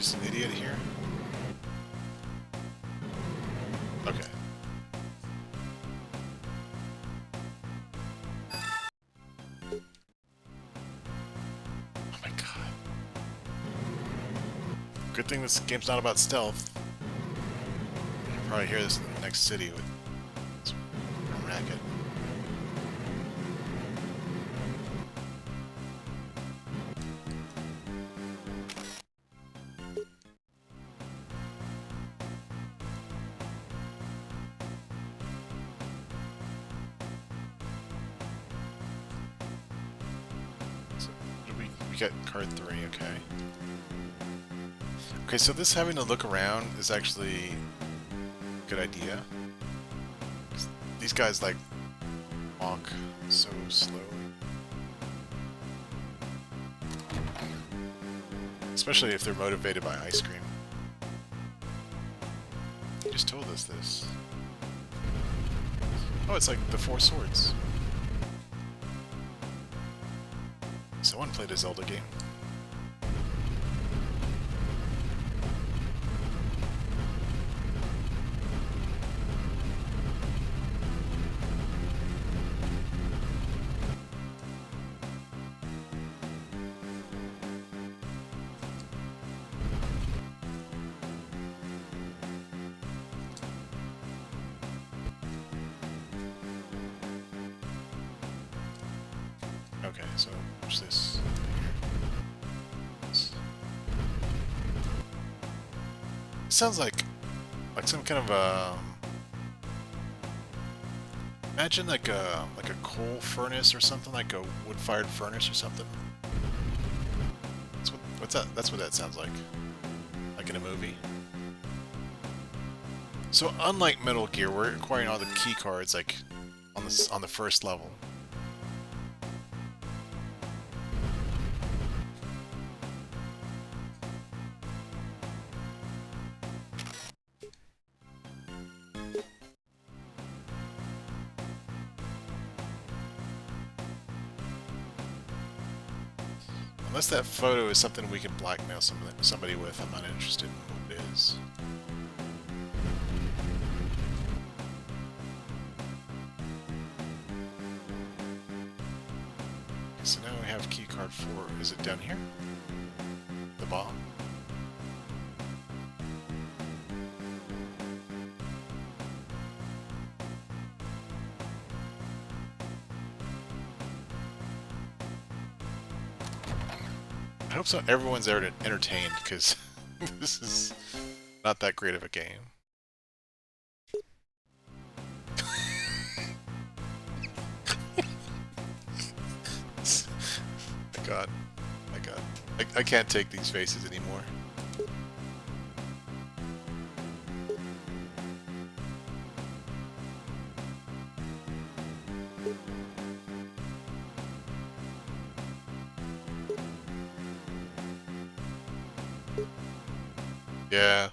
just an idiot here? Okay. Oh my god. Good thing this game's not about stealth. You can probably hear this in the next city with this racket. So, we got card 3, okay. Okay, so this having to look around is actually a good idea. These guys, like, walk so slow. Especially if they're motivated by ice cream. You just told us this. Oh, it's like the Four Swords. Someone played a Zelda game. Okay, so what's this? It sounds like some kind of imagine like a coal furnace or something, like a wood-fired furnace or something. What's that? That's what that sounds like in a movie. So unlike Metal Gear, we're acquiring all the key cards like on the first level. Unless that photo is something we can blackmail somebody with, I'm not interested in what it is. Okay, so now we have key card 4. Is it down here? The bomb? I hope so. Everyone's entertained, because this is not that great of a game. My god. My god. I can't take these faces anymore. Yeah.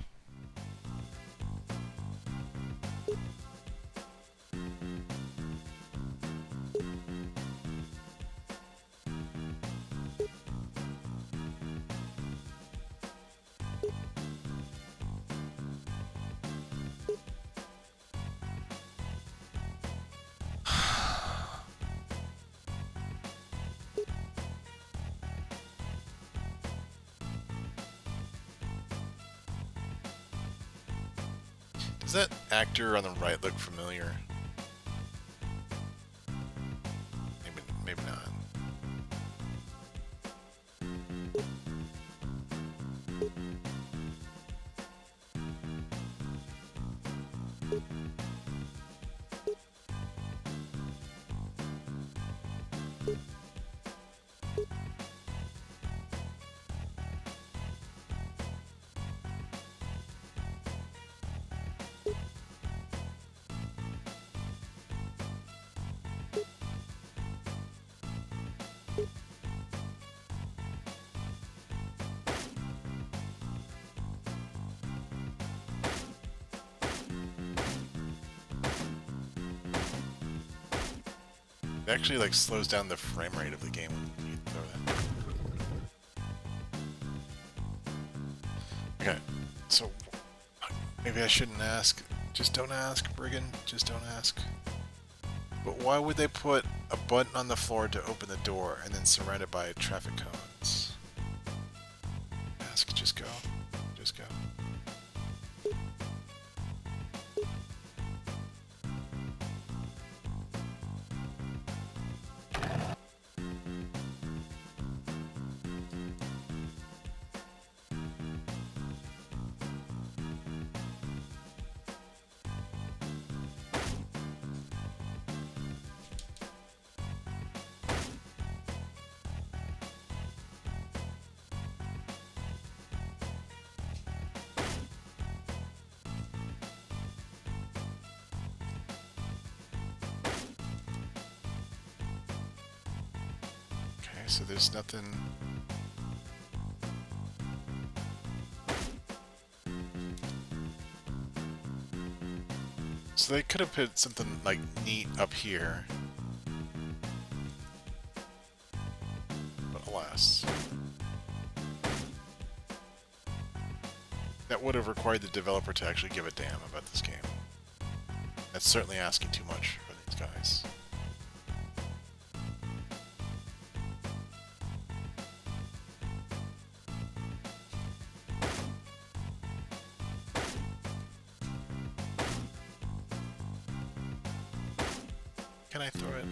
Does that actor on the right look familiar? Maybe not. It actually like slows down the frame rate of the game when you throw that. Okay, so maybe I shouldn't ask. Just don't ask, Brigand. Just don't ask. But why would they put a button on the floor to open the door and then surround it by traffic cones? Ask, just go. Just go. So there's nothing... So they could have put something, like, neat up here. But alas. That would have required the developer to actually give a damn about this game. That's certainly asking too much for these guys. Can I throw it?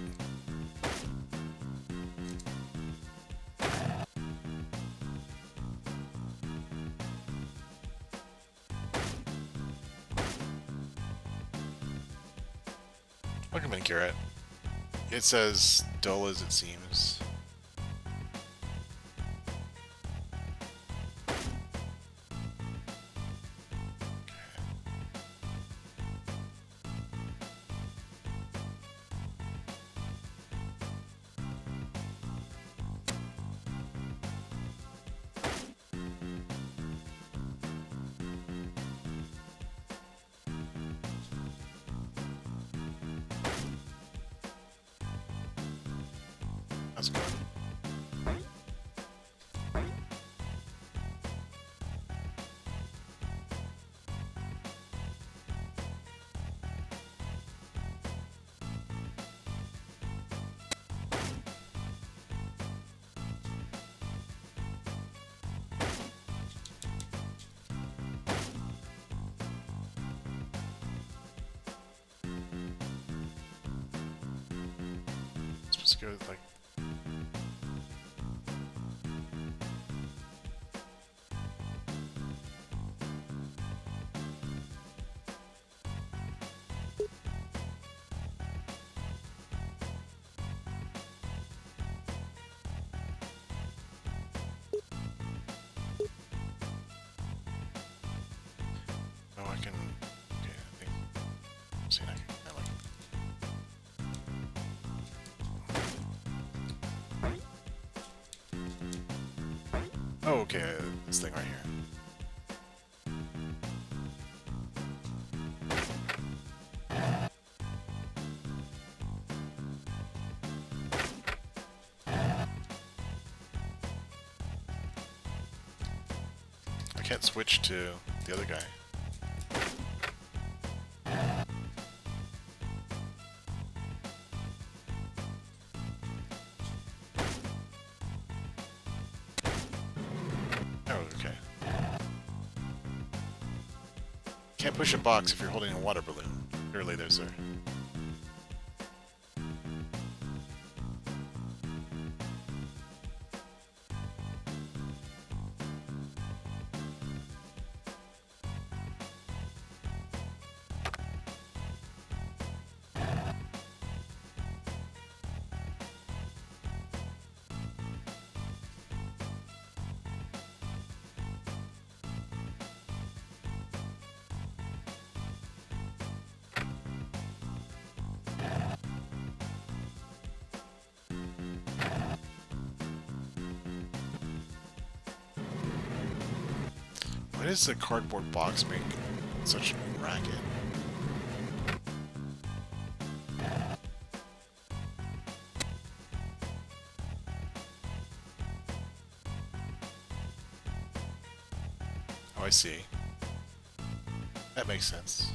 Welcome in, Garrett. It says, dull as it seems. How's it going? Supposed to go like... Oh, I can... Okay, I think... See, I can kind of like... Oh, okay, this thing right here. I can't switch to the other guy. Oh, okay. Can't push a box if you're holding a water balloon. Clearly there's a... Why does the cardboard box make such a racket? Oh, I see. That makes sense.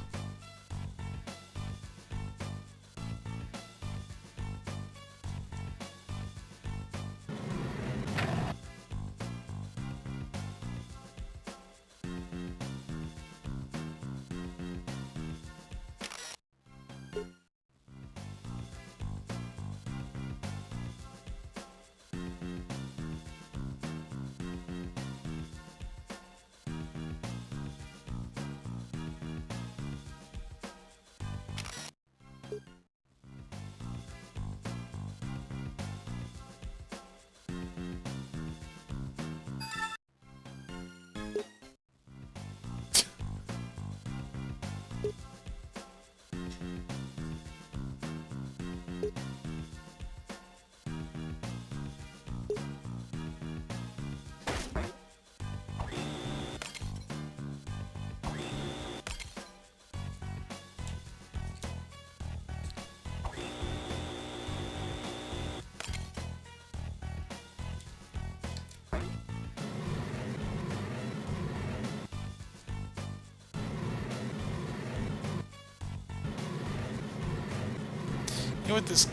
You know what this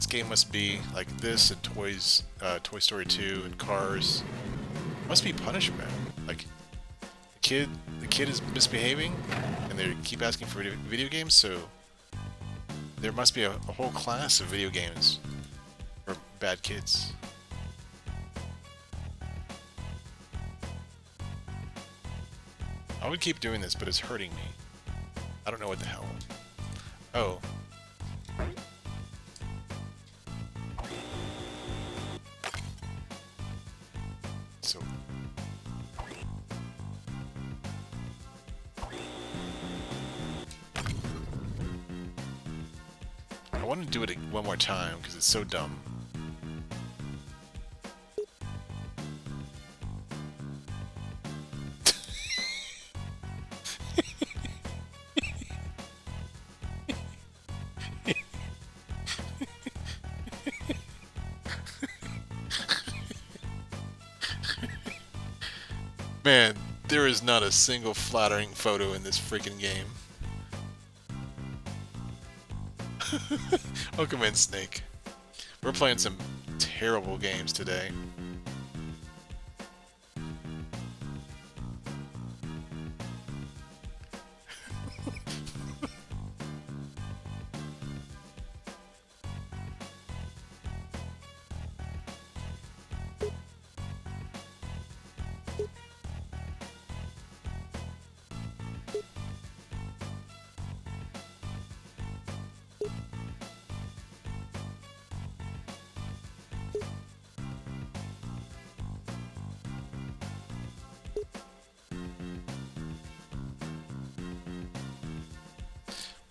game must be? Like this and Toy Story 2 and Cars. Must be punishment. Like the kid is misbehaving, and they keep asking for video games. So there must be a whole class of video games for bad kids. I would keep doing this, but it's hurting me. I don't know what the hell. Oh. So. I want to do it one more time because it's so dumb. Man, there is not a single flattering photo in this freaking game. Welcome in, Snake. We're playing some terrible games today.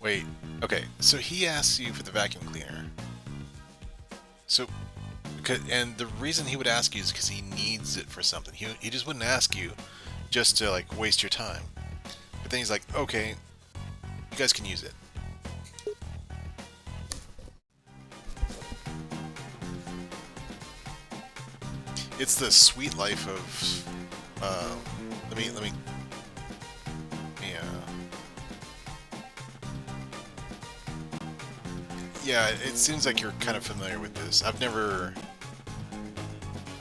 Wait, okay, so he asks you for the vacuum cleaner. So, and the reason he would ask you is because he needs it for something. He just wouldn't ask you just to, like, waste your time. But then he's like, okay, you guys can use it. It's the sweet life of, let me, yeah, it seems like you're kind of familiar with this. I've never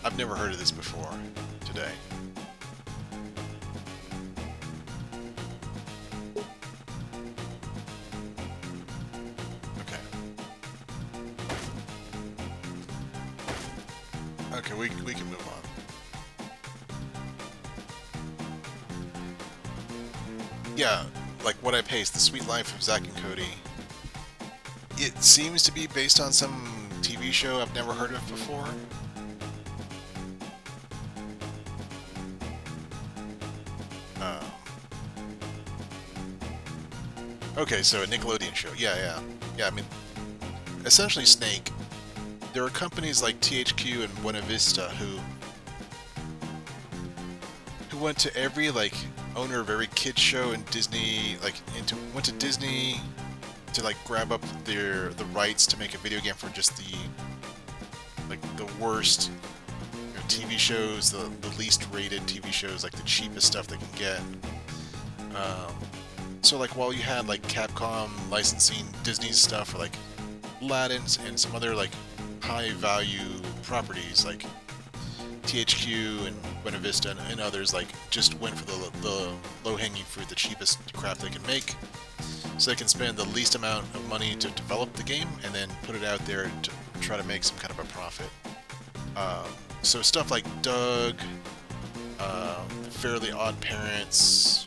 heard of this before today. Okay. Okay, we can move on. Yeah, like what I paste, The Sweet Life of Zack and Cody. It seems to be based on some TV show I've never heard of before. Okay, so a Nickelodeon show. Yeah. I mean, essentially Snake. There are companies like THQ and Buena Vista who went to every, like, owner of every kids show in Disney, like, went to Disney to, like, grab up the rights to make a video game for just the worst TV shows, the least rated TV shows, like the cheapest stuff they can get. So like while you had like Capcom licensing Disney stuff for like Aladdin's and some other like high value properties like THQ and Buena Vista and others like just went for the low-hanging fruit, the cheapest crap they can make, so they can spend the least amount of money to develop the game and then put it out there to try to make some kind of a profit. So stuff like Doug, Fairly Odd Parents,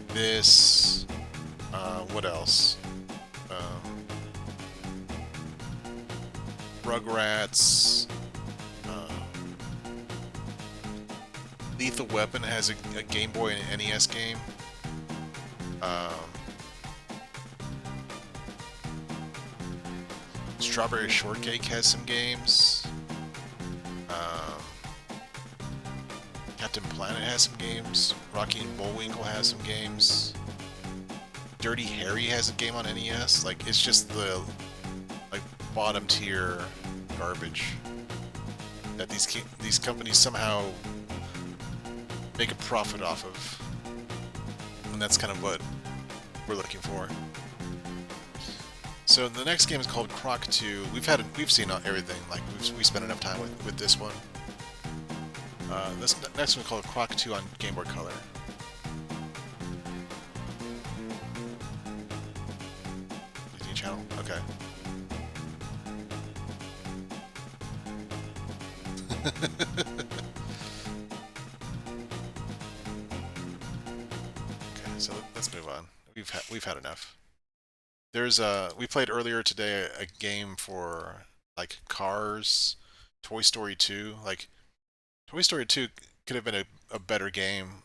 this, what else? Rugrats, Lethal Weapon has a Game Boy and NES game. Strawberry Shortcake has some games. Captain Planet has some games. Rocky and Bullwinkle has some games. Dirty Harry has a game on NES. Like, it's just the like bottom tier garbage that these companies somehow make a profit off of, and that's kind of what we're looking for. So the next game is called Croc 2. We've seen everything. Like we spent enough time with this one. This next one is called Croc 2 on Game Boy Color. Disney Channel. Okay. Okay, so let's move on. We've had enough. There's we played earlier today a game for like Cars, Toy Story 2. Like Toy Story 2 could have been a better game.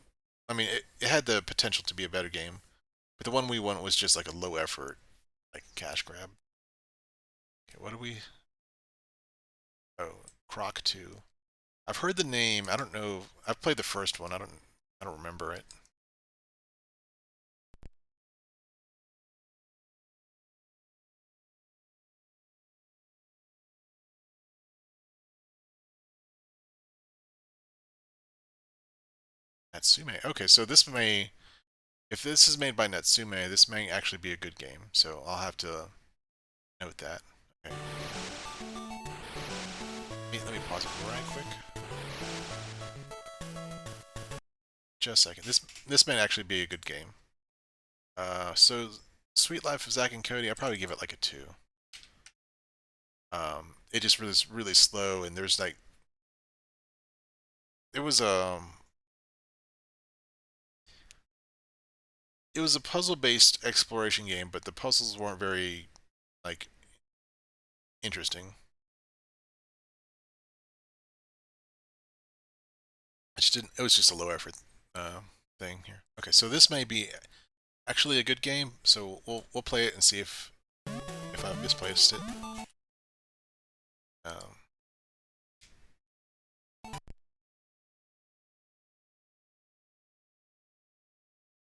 I mean, it had the potential to be a better game, but the one we won was just like a low effort, like cash grab. Okay, what do we? Oh, Croc 2. I've heard the name. I don't know. I've played the first one. I don't remember it. Natsume. Okay, so this may, if this is made by Natsume, this may actually be a good game. So I'll have to note that. Okay. Let me pause it right quick. Just a second. This may actually be a good game. So Sweet Life of Zack and Cody, I'll probably give it like a 2. It just really slow, and there's like it was a puzzle-based exploration game, but the puzzles weren't very like interesting. It was just a low effort thing here. Okay, so this may be actually a good game, so we'll play it and see if I've misplaced it.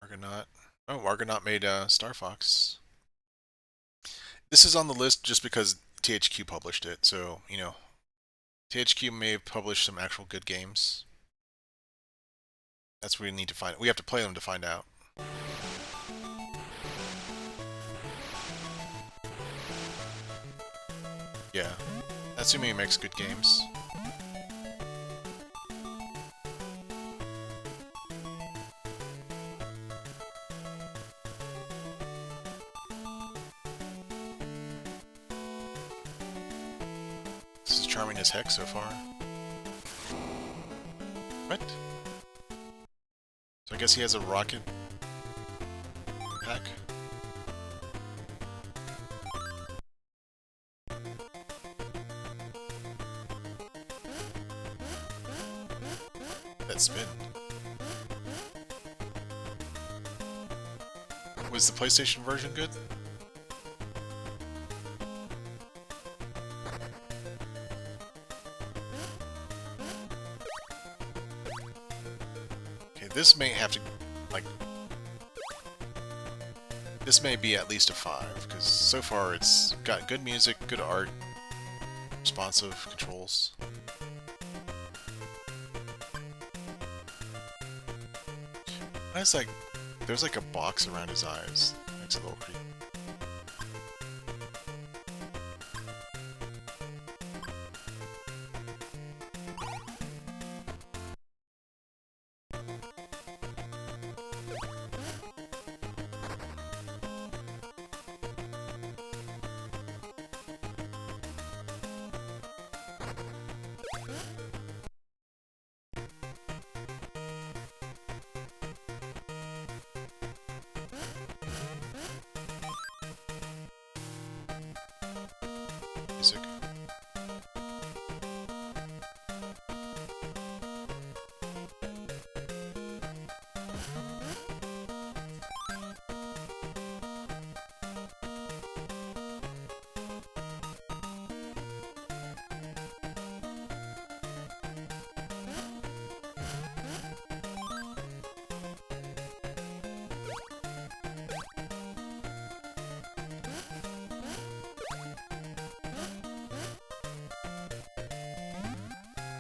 Argonaut. Oh, Argonaut made Star Fox. This is on the list just because THQ published it, so you know, THQ may have published some actual good games. That's what we need to find. We have to play them to find out. Yeah, Natsume makes good games. This is charming as heck so far. What? So I guess he has a rocket pack. That spin. Was the PlayStation version good? Okay, this may have to, like... This may be at least a 5, because so far it's got good music, good art, responsive controls. It's like there's like a box around his eyes. Makes it a little creepy. Music.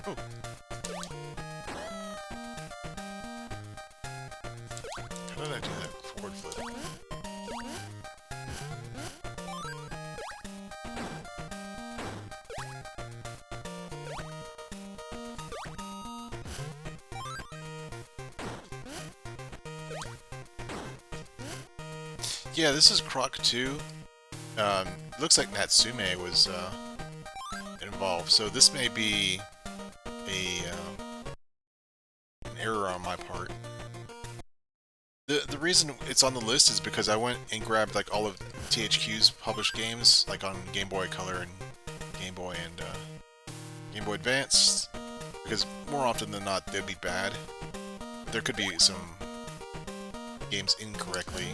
Oh. How did I do that forward flip? Yeah, this is Croc 2. Looks like Natsume was involved, so this may be an error on my part. The reason it's on the list is because I went and grabbed like all of THQ's published games, like on Game Boy Color and Game Boy Advance, because more often than not they'd be bad. There could be some games incorrectly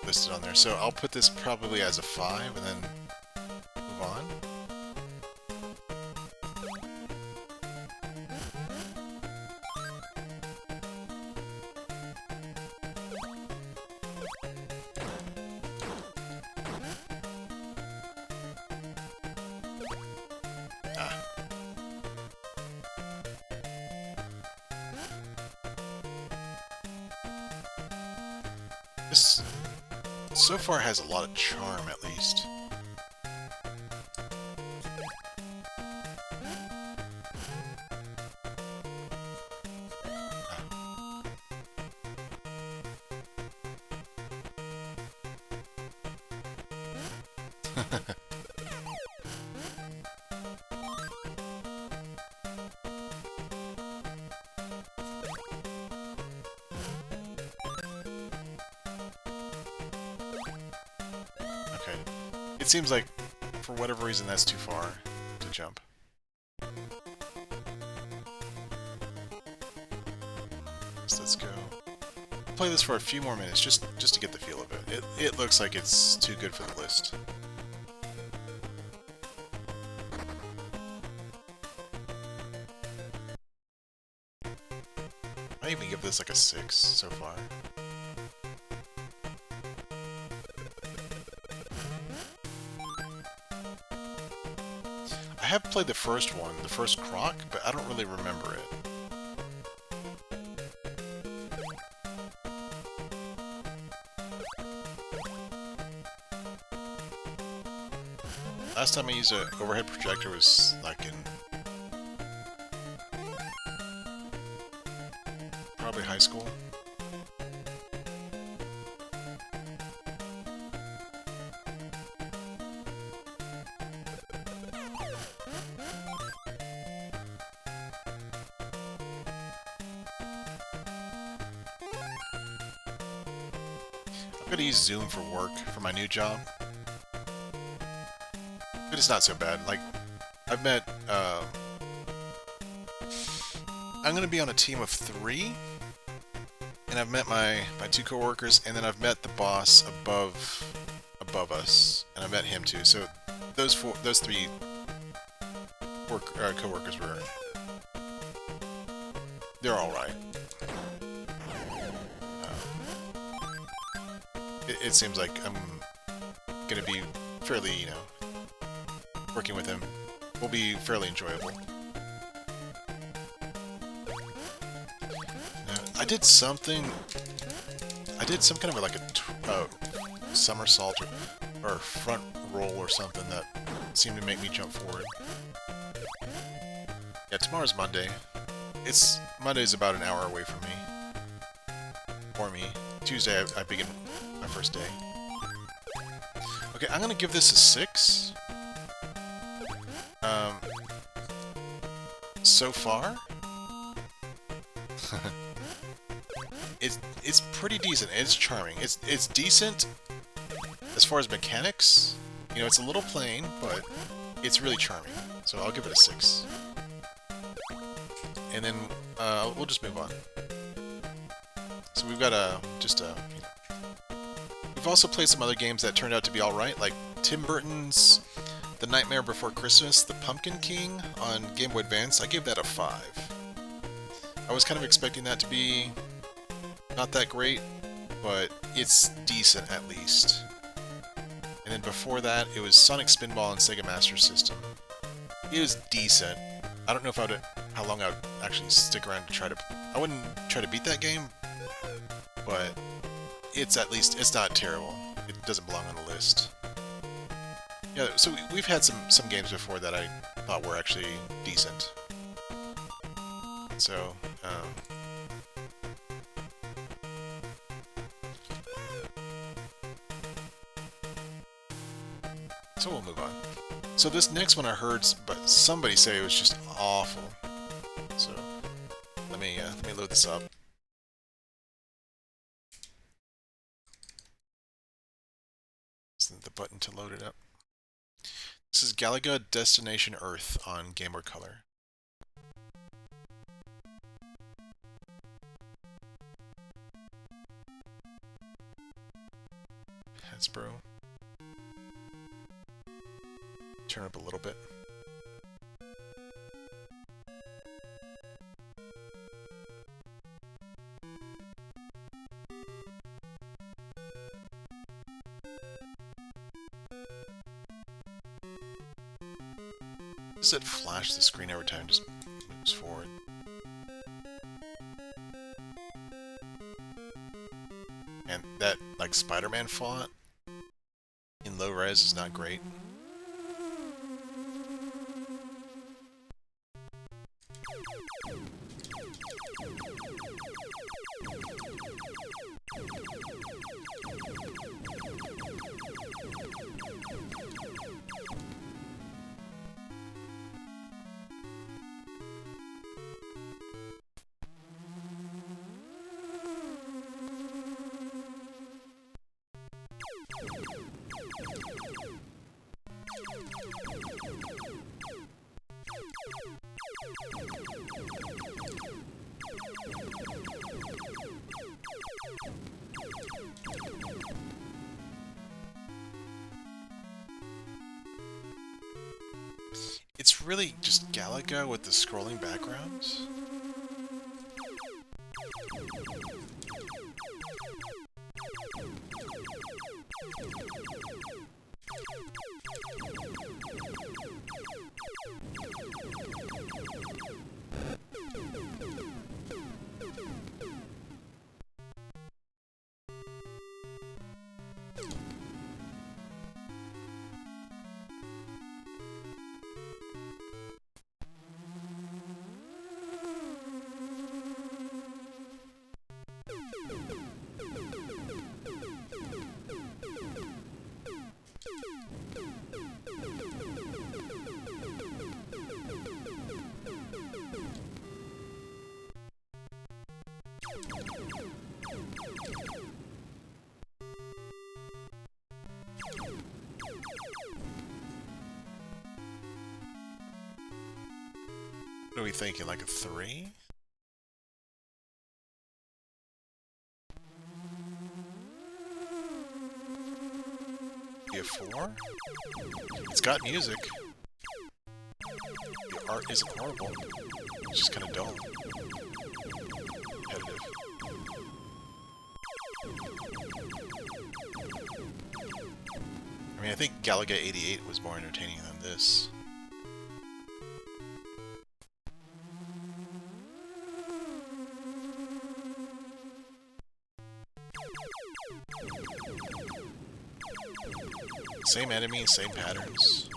listed on there, so I'll put this probably as a 5 and then move on. This so far has a lot of charm, at least. Okay. It seems like, for whatever reason, that's too far to jump. So let's go. Play this for a few more minutes, just to get the feel of it. It looks like it's too good for the list. I even give this like a 6 so far. I have played the first one, the first Croc, but I don't really remember it. Last time I used an overhead projector was like in probably high school. I'm gonna use Zoom for work for my new job. But it's not so bad. Like, I've met, I'm gonna be on a team of 3, and I've met my 2 coworkers, and then I've met the boss above us, and I met him too. So those 3 coworkers were, they're all right. It seems like I'm gonna be fairly, you know, working with him will be fairly enjoyable. I did something... I did some kind of like a somersault or front roll or something that seemed to make me jump forward. Yeah, tomorrow's Monday. Monday's about an hour away from me. For me. Tuesday I begin my first day. Okay, I'm gonna give this a 6. So far, it's pretty decent. It's charming. It's decent as far as mechanics. You know, it's a little plain, but it's really charming. So I'll give it a 6. And then we'll just move on. So we've got we've also played some other games that turned out to be all right, like Tim Burton's The Nightmare Before Christmas, The Pumpkin King on Game Boy Advance. I gave that a 5. I was kind of expecting that to be not that great, but it's decent at least. And then before that, it was Sonic Spinball on Sega Master System. It was decent. I don't know if how long I would actually stick around to try to... I wouldn't try to beat that game, but it's at least... it's not terrible. It doesn't belong on the list. Yeah, so we've had some games before that I thought were actually decent. So, so we'll move on. So this next one I heard somebody say it was just awful. So let me load this up. Isn't the button to load it up? This is Galaga Destination Earth on Game Boy Color. Hasbro. Turn up a little bit. Does it flash the screen every time it just moves forward? And that, like, Spider-Man font in low res is not great. It's really just Galaga with the scrolling backgrounds. What are we thinking, like a 3? Be a 4? It's got music. The art isn't horrible. It's just kind of dull. Repetitive. I mean, I think Galaga 88 was more entertaining than this. Same enemy, same patterns.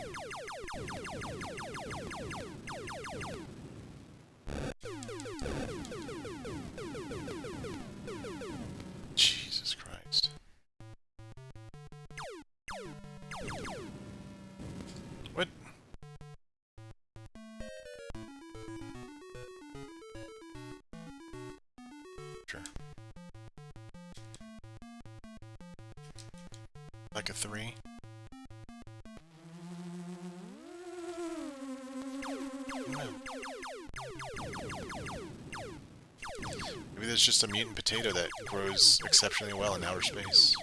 Jesus Christ. What? Sure. Like a 3? No. Maybe there's just a mutant potato that grows exceptionally well in outer space.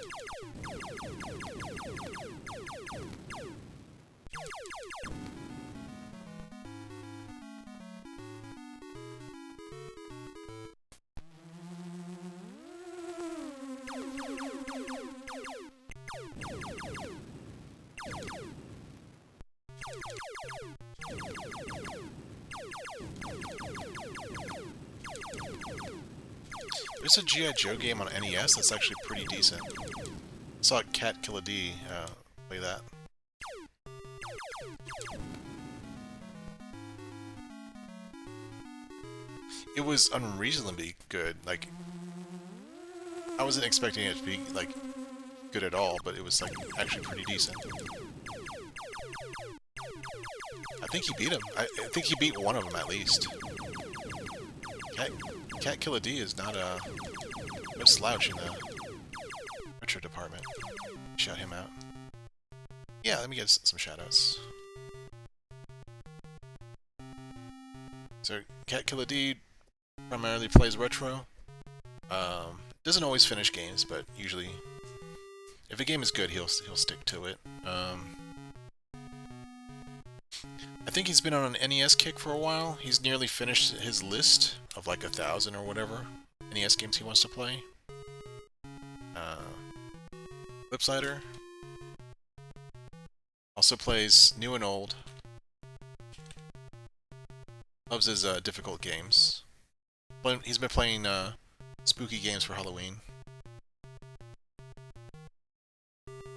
There's a G.I. Joe game on NES that's actually pretty decent. I saw Cat Kill a D play that. It was unreasonably good. Like, I wasn't expecting it to be, like, good at all, but it was, like, actually pretty decent. I think he beat him. I think he beat one of them at least. Cat Kill a D is not a no slouch in the retro department. Shout him out. Yeah, let me get some shoutouts. So, Cat Kill a D primarily plays retro. Doesn't always finish games, but usually, if a game is good, he'll stick to it. I think he's been on an NES kick for a while. He's nearly finished his list of like 1,000 or whatever NES games he wants to play. Flipsider also plays new and old. Loves his difficult games. He's been playing spooky games for Halloween.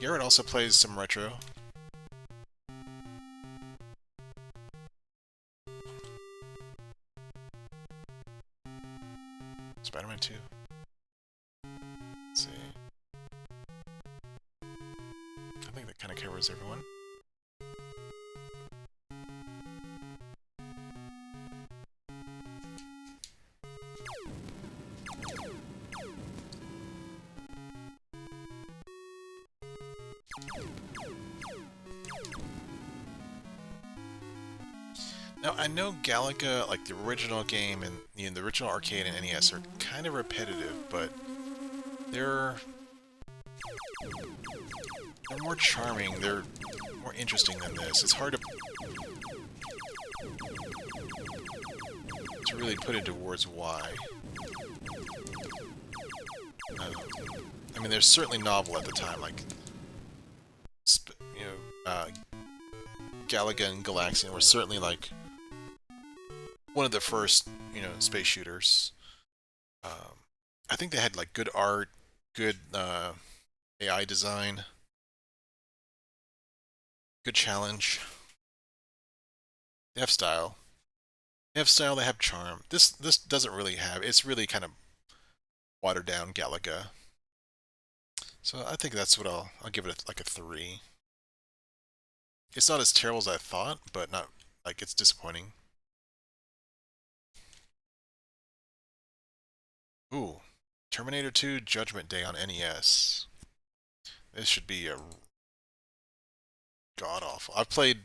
Garrett also plays some retro. Spider-Man 2. Let's see. I think that kind of covers everyone. Now, I know Galaga, like the original game and the original arcade and NES, are kind of repetitive, but they're more charming. They're more interesting than this. It's hard to really put into words why. I mean, they're certainly novel at the time, like Galaga and Galaxian were certainly like one of the first, space shooters. I think they had like good art, good AI design, good challenge. They have style. They have style. They have charm. This doesn't really have. It's really kind of watered down Galaga. So I think that's what I'll give it like a 3. It's not as terrible as I thought, but not like it's disappointing. Ooh, Terminator 2 Judgment Day on NES. This should be a god-awful. I've played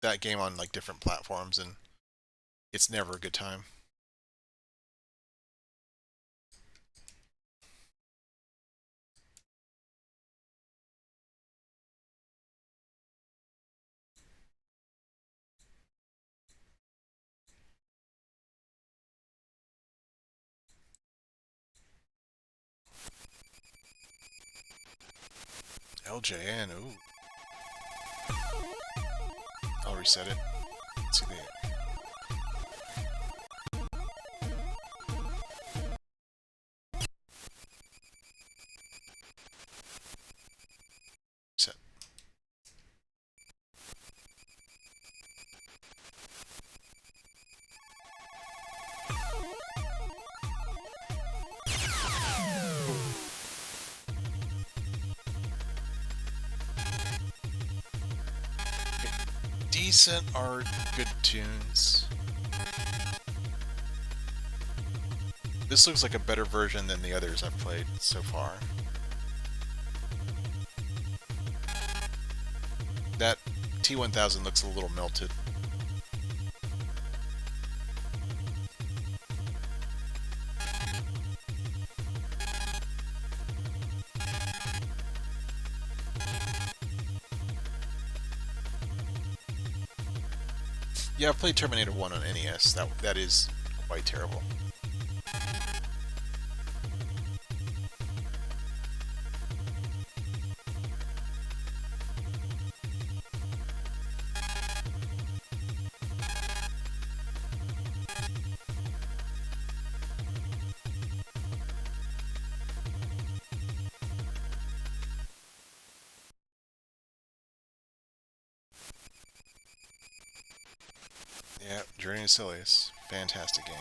that game on like different platforms, and it's never a good time. LJN, ooh. I'll reset it. Let's see the... Set. decent art, good tunes. This looks like a better version than the others I've played so far. That T1000 looks a little melted. Yeah, I've played Terminator 1 on NES. That is quite terrible. Yeah, Journey to Silius. Fantastic game.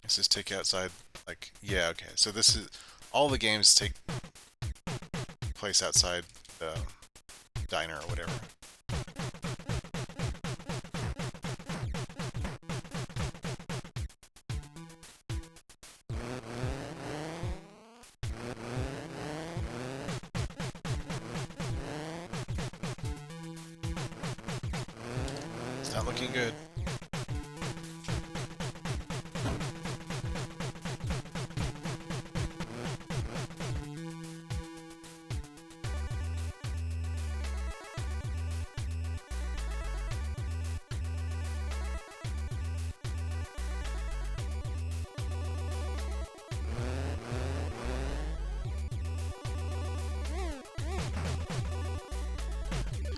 This is take outside, like, yeah, okay. So this is, all the games take place outside the diner or whatever. It's not looking good.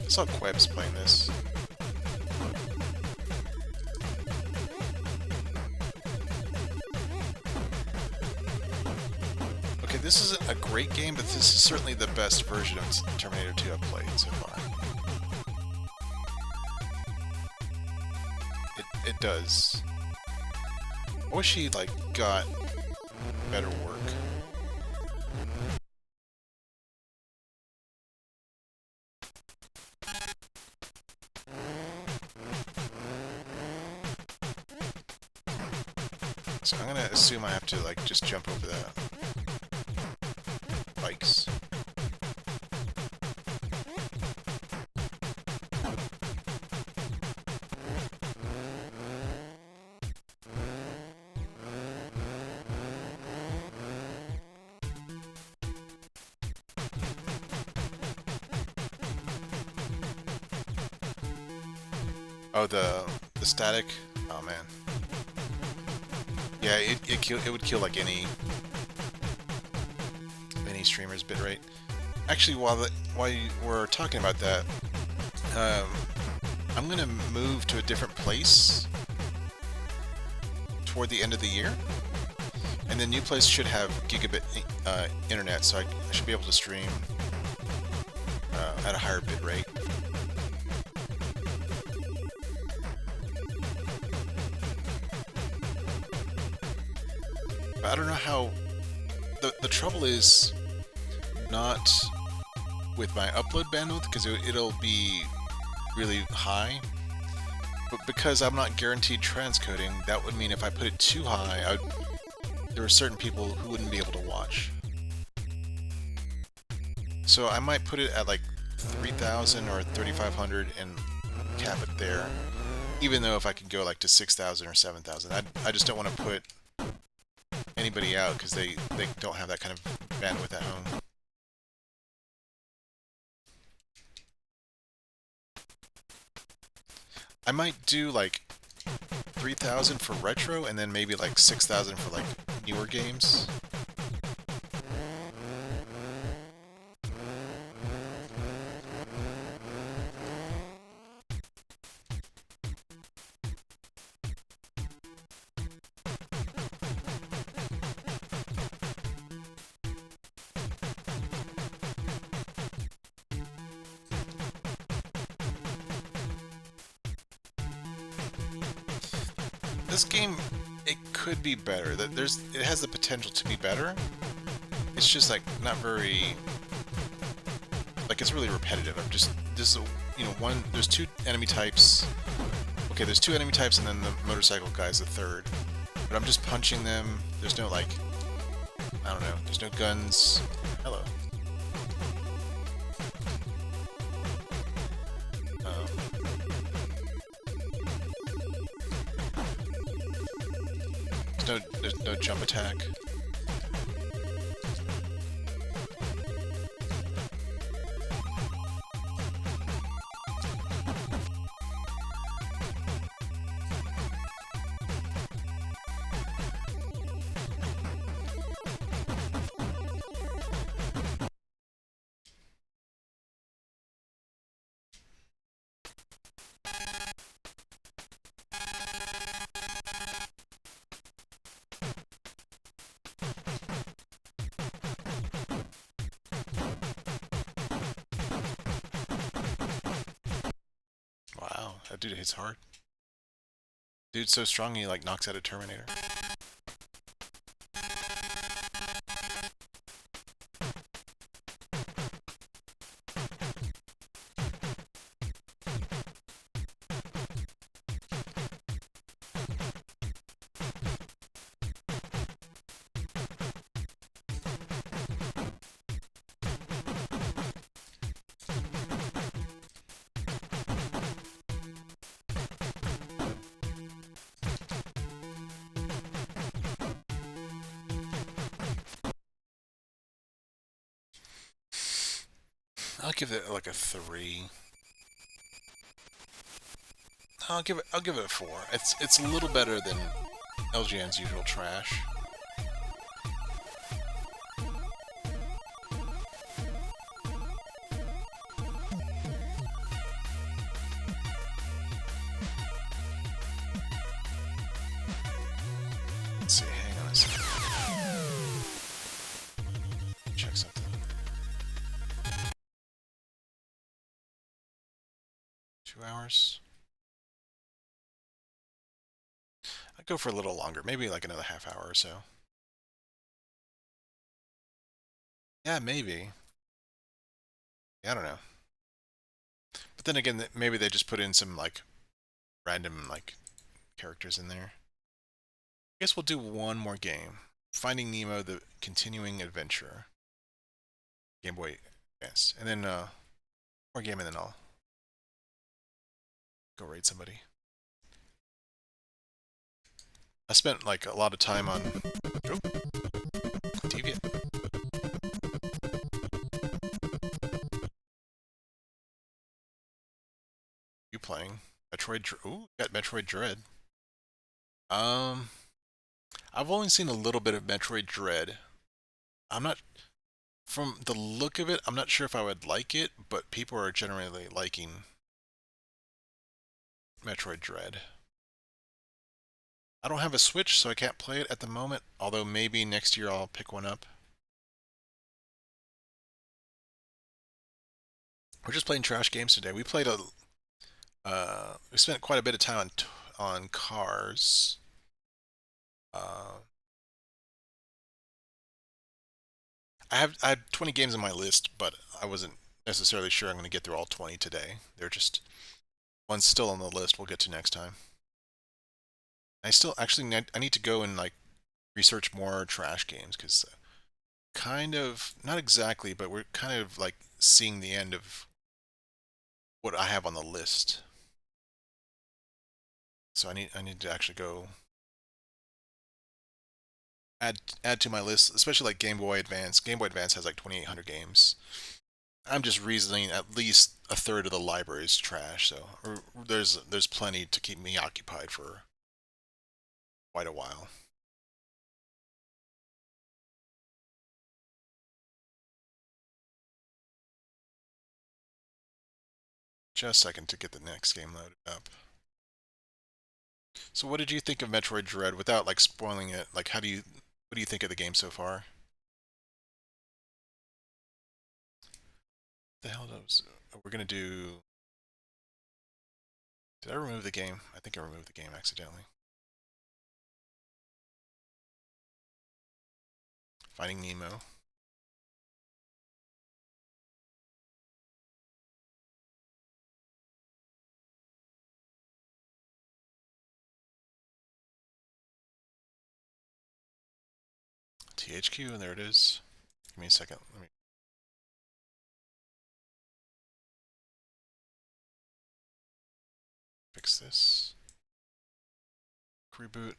I saw Quebs playing this. Okay, this isn't a great game, but this is certainly the best version of Terminator 2 I've played so far. It does. I wish he, like, got better work. So I'm gonna assume I have to, like, just jump over the bikes. Oh, the static? Oh man. Yeah, it would kill like any streamer's bitrate. Actually, while you were talking about that, I'm gonna move to a different place toward the end of the year, and the new place should have gigabit internet, so I should be able to stream at a higher bitrate. I don't know how. The trouble is not with my upload bandwidth, because it'll be really high, but because I'm not guaranteed transcoding, that would mean if I put it too high, there are certain people who wouldn't be able to watch. So I might put it at like 3,000 or 3,500 and cap it there, even though if I could go like to 6,000 or 7,000, I just don't want to put anybody out because they don't have that kind of bandwidth at home. I might do like 3,000 for retro and then maybe like 6,000 for like newer games. this game, it could be better. It has the potential to be better. It's just like not very, like it's really repetitive. I'm just this is you know one. There's two enemy types. Okay, there's two enemy types, and then the motorcycle guy's the third. But I'm just punching them. There's no like, I don't know. There's no guns. Hello. There's no jump attack. Wow, that dude hits hard. Dude's so strong he like knocks out a Terminator. I'll give it like a 3. I'll give it a 4. It's a little better than LGN's usual trash. Let's see, hang on a second. Check something. 2 hours. I'd go for a little longer, maybe like another half hour or so. Yeah, maybe. Yeah, I don't know. But then again, maybe they just put in some like random like characters in there. I guess we'll do one more game. Finding Nemo: The Continuing Adventure. Game Boy Advance. And then more game and then I'll go raid somebody. I spent like a lot of time on Deviant. You playing Metroid? Ooh, got Metroid Dread. I've only seen a little bit of Metroid Dread. I'm not, from the look of it, I'm not sure if I would like it, but people are generally liking Metroid Dread. I don't have a Switch, so I can't play it at the moment, although maybe next year I'll pick one up. We're just playing trash games today. We played we spent quite a bit of time on cars. I had 20 games on my list, but I wasn't necessarily sure I'm going to get through all 20 today. They're just one's still on the list. We'll get to next time. I still actually I need to go and like research more trash games because kind of not exactly, but we're kind of like seeing the end of what I have on the list. So I need to actually go add to my list, especially like Game Boy Advance. Game Boy Advance has like 2,800 games. I'm just reasoning at least a third of the library is trash, so there's plenty to keep me occupied for quite a while. Just a second to get the next game loaded up. So what did you think of Metroid Dread without like spoiling it? Like what do you think of the game so far? The hell knows? We're gonna do. Did I remove the game? I think I removed the game accidentally. Finding Nemo. THQ, and there it is. Give me a second. Let me fix this. Reboot.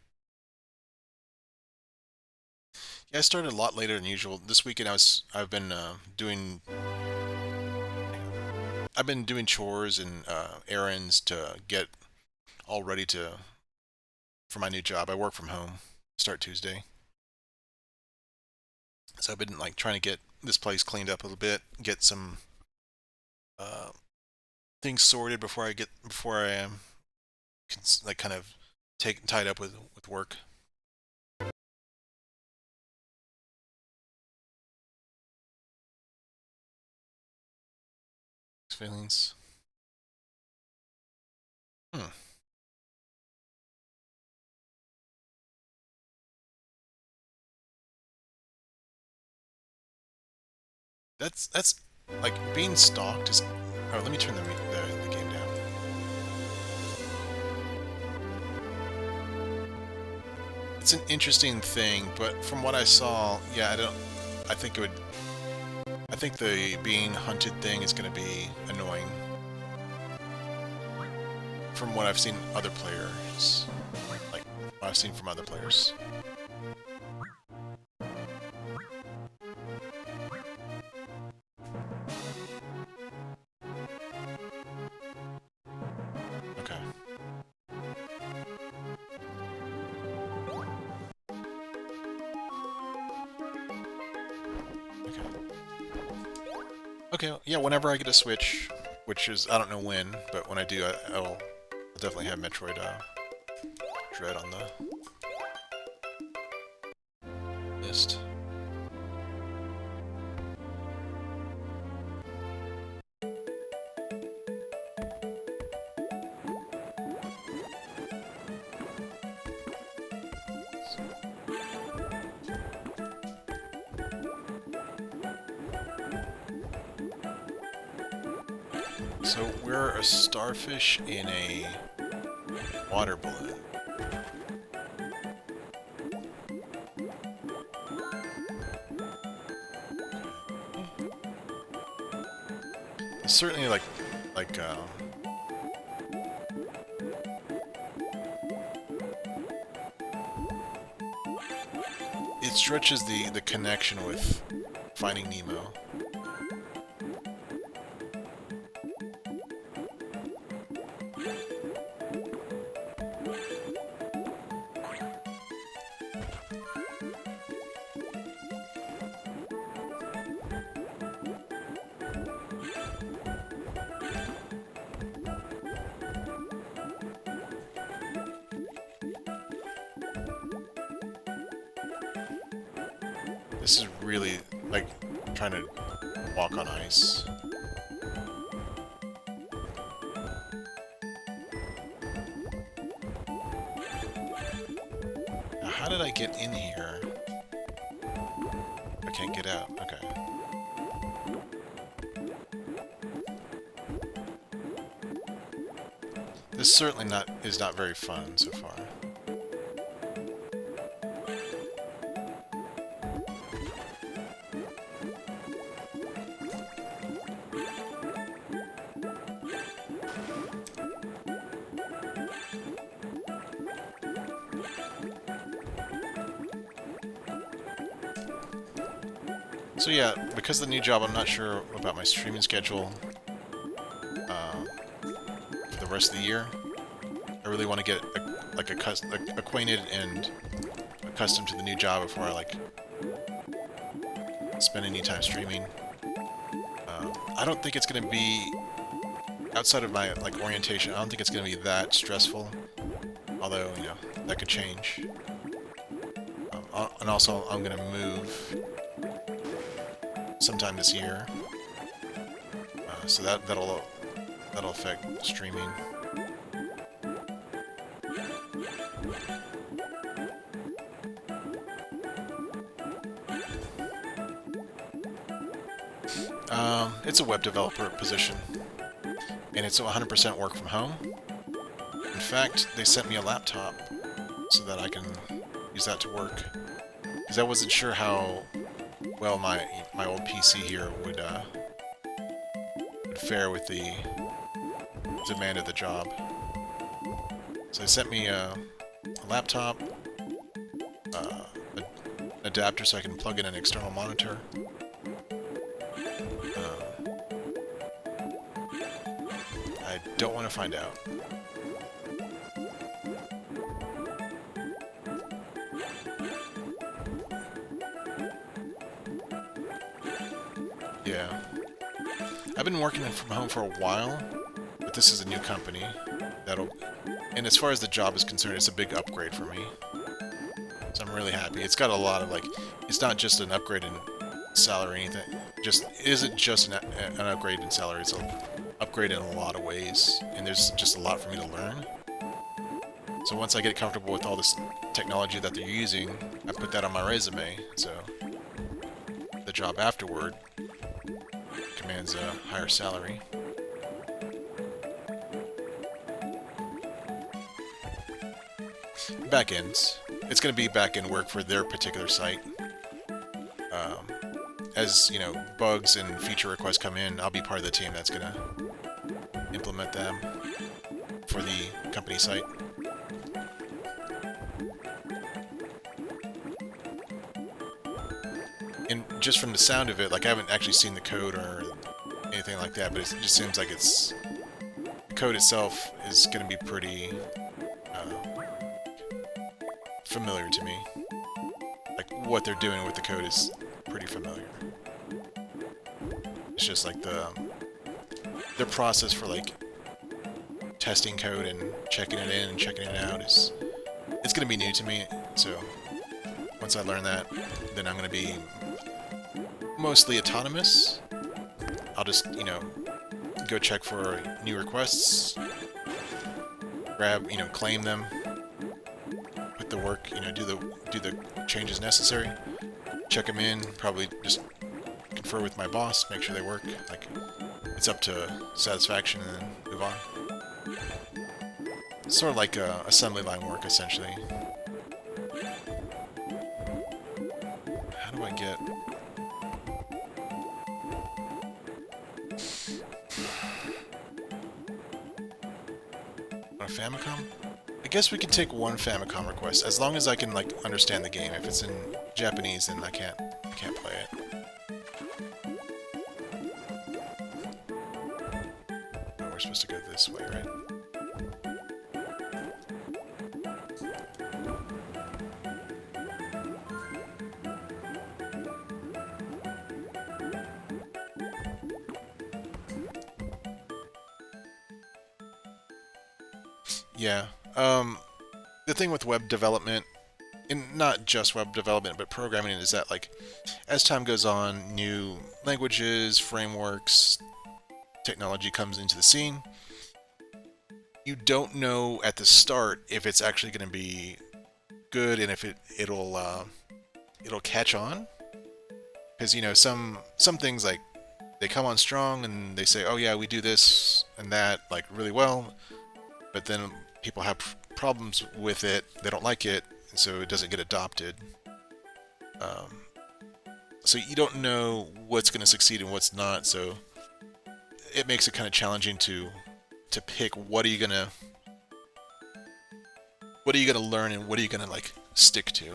Yeah, I started a lot later than usual. This weekend I've been doing chores and errands to get all ready for my new job. I work from home. Start Tuesday. So I've been like trying to get this place cleaned up a little bit, get some things sorted before I like kind of tied up with work. Feelings. Hmm. That's like being stalked is. Oh, let me turn the game down. It's an interesting thing, but from what I saw, yeah, I think it would. I think the being hunted thing is going to be annoying. From what I've seen other players, like what I've seen from other players. Okay. Okay. Okay, yeah, whenever I get a Switch, which is, I don't know when, but when I do, I'll definitely have Metroid Dread on the list. So we're a starfish in a water balloon. It's certainly like it stretches the connection with Finding Nemo. This is really like trying to walk on ice. Now, how did I get in here? I can't get out. Okay. This certainly is not very fun so far. So yeah, because of the new job, I'm not sure about my streaming schedule for the rest of the year. I really want to get acquainted and accustomed to the new job before I spend any time streaming. I don't think it's going to be outside of my orientation. I don't think it's going to be that stressful. Although that could change. And also, I'm going to move sometime this year, so that'll affect streaming. It's a web developer position, and it's 100% work from home. In fact, they sent me a laptop so that I can use that to work, because I wasn't sure how well my old PC here would fare with the demand of the job. So they sent me a laptop, an adapter so I can plug in an external monitor. I don't want to find out. Yeah. I've been working from home for a while, but this is a new company and as far as the job is concerned, it's a big upgrade for me. So I'm really happy. It's got a lot of, like, it's not just an upgrade in salary or anything. It isn't just an upgrade in salary, it's an upgrade in a lot of ways, and there's just a lot for me to learn. So once I get comfortable with all this technology that they're using, I put that on my resume, so the job afterward commands a higher salary. Backends. It's going to be backend work for their particular site. As, you know, bugs and feature requests come in, I'll be part of the team that's going to implement them for the company site. And just from the sound of it, like, I haven't actually seen the code or anything like that, but it just seems like the code itself is going to be pretty familiar to me. Like, what they're doing with the code is pretty familiar. It's just like their process for, like, testing code and checking it in and checking it out it's going to be new to me. So once I learn that, then I'm going to be mostly autonomous. I'll just, you know, go check for new requests, grab, you know, claim them, put the work, you know, do the changes necessary, check them in, probably just confer with my boss, make sure they work, like, it's up to satisfaction, and then move on. It's sort of like assembly line work, essentially. How do I get... a Famicom? I guess we can take one Famicom request, as long as I can, like, understand the game. If it's in Japanese, then I can't play it. Oh, we're supposed to go this way, right? Yeah. The thing with web development, and not just web development, but programming, is that, like, as time goes on, new languages, frameworks, technology comes into the scene. You don't know at the start if it's actually going to be good and if it'll catch on. Because, you know, some things, like, they come on strong and they say, oh yeah, we do this and that, like, really well, but then people have problems with it, they don't like it, and so it doesn't get adopted. So you don't know what's going to succeed and what's not, so it makes it kind of challenging to pick what are you gonna learn and what are you gonna, like, stick to.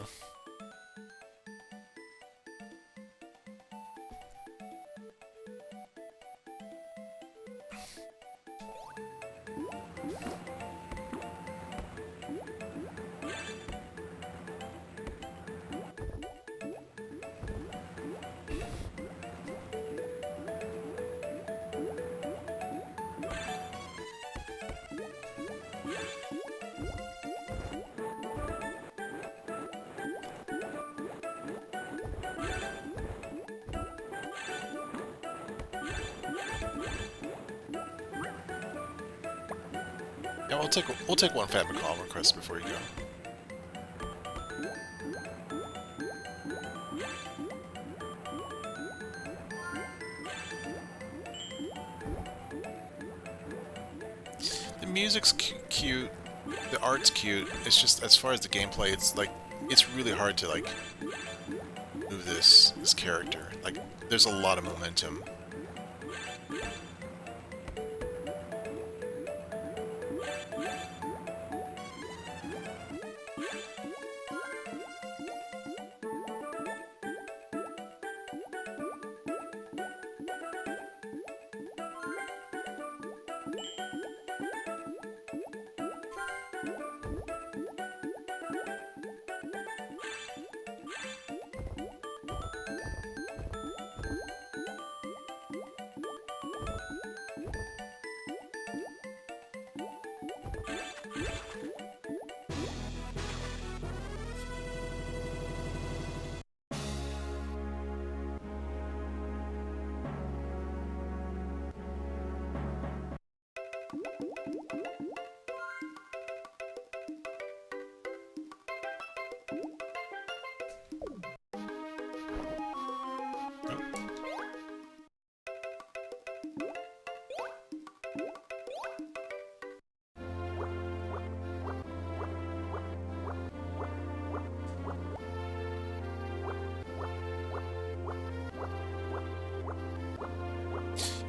Yeah, we'll take one Famicom request before you go. music's cute, the art's cute. It's just as far as the gameplay, it's like it's really hard to like move this character. Like there's a lot of momentum.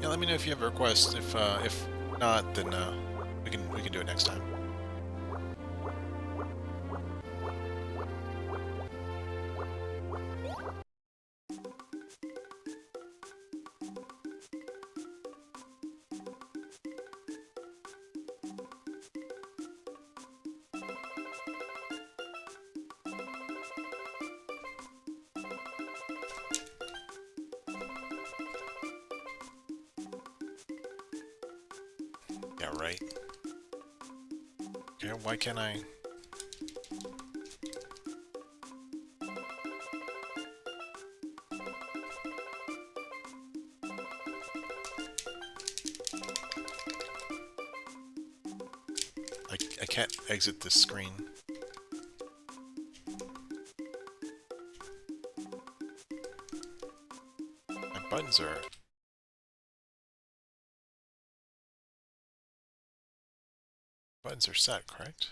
Yeah, let me know if you have a request. If not, then we can do it next time. Yeah, right. Okay, why can't I? I can't exit this screen. My buttons are set, correct?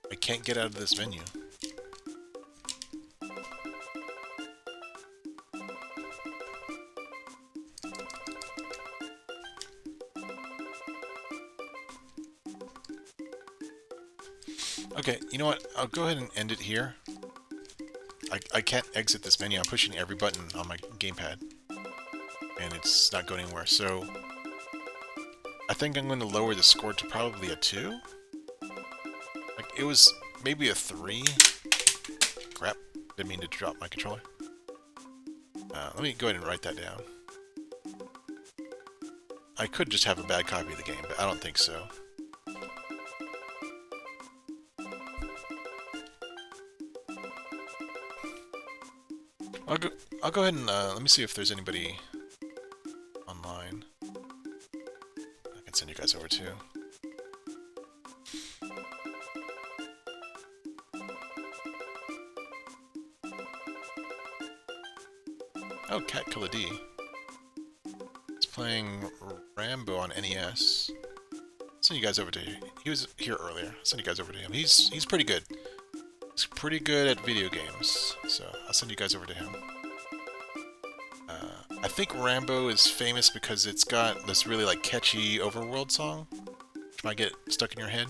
I can't get out of this menu. Okay, you know what? I'll go ahead and end it here. I can't exit this menu. I'm pushing every button on my gamepad, and it's not going anywhere. So I think I'm going to lower the score to probably a 2. Like, it was maybe a 3. Crap. Didn't mean to drop my controller. Let me go ahead and write that down. I could just have a bad copy of the game, but I don't think so. I'll go ahead and let me see if there's anybody online I can send you guys over to. Oh, Cat Killer D. He's playing Rambo on NES. I'll send you guys over to him. He was here earlier. I'll send you guys over to him. He's pretty good. He's pretty good at video games, so I'll send you guys over to him. I think Rambo is famous because it's got this really like catchy overworld song, which might get stuck in your head.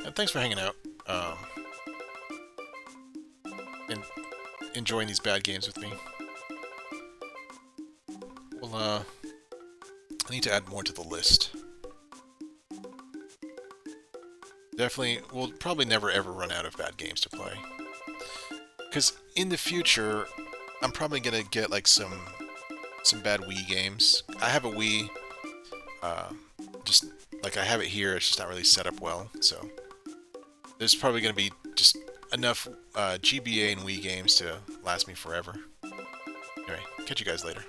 And thanks for hanging out. um, and enjoying these bad games with me. Well, I need to add more to the list. Definitely, we'll probably never ever run out of bad games to play. Because in the future, I'm probably gonna get like some bad Wii games. I have a Wii, just like I have it here. It's just not really set up well. So there's probably gonna be just enough GBA and Wii games to last me forever. Anyway, catch you guys later.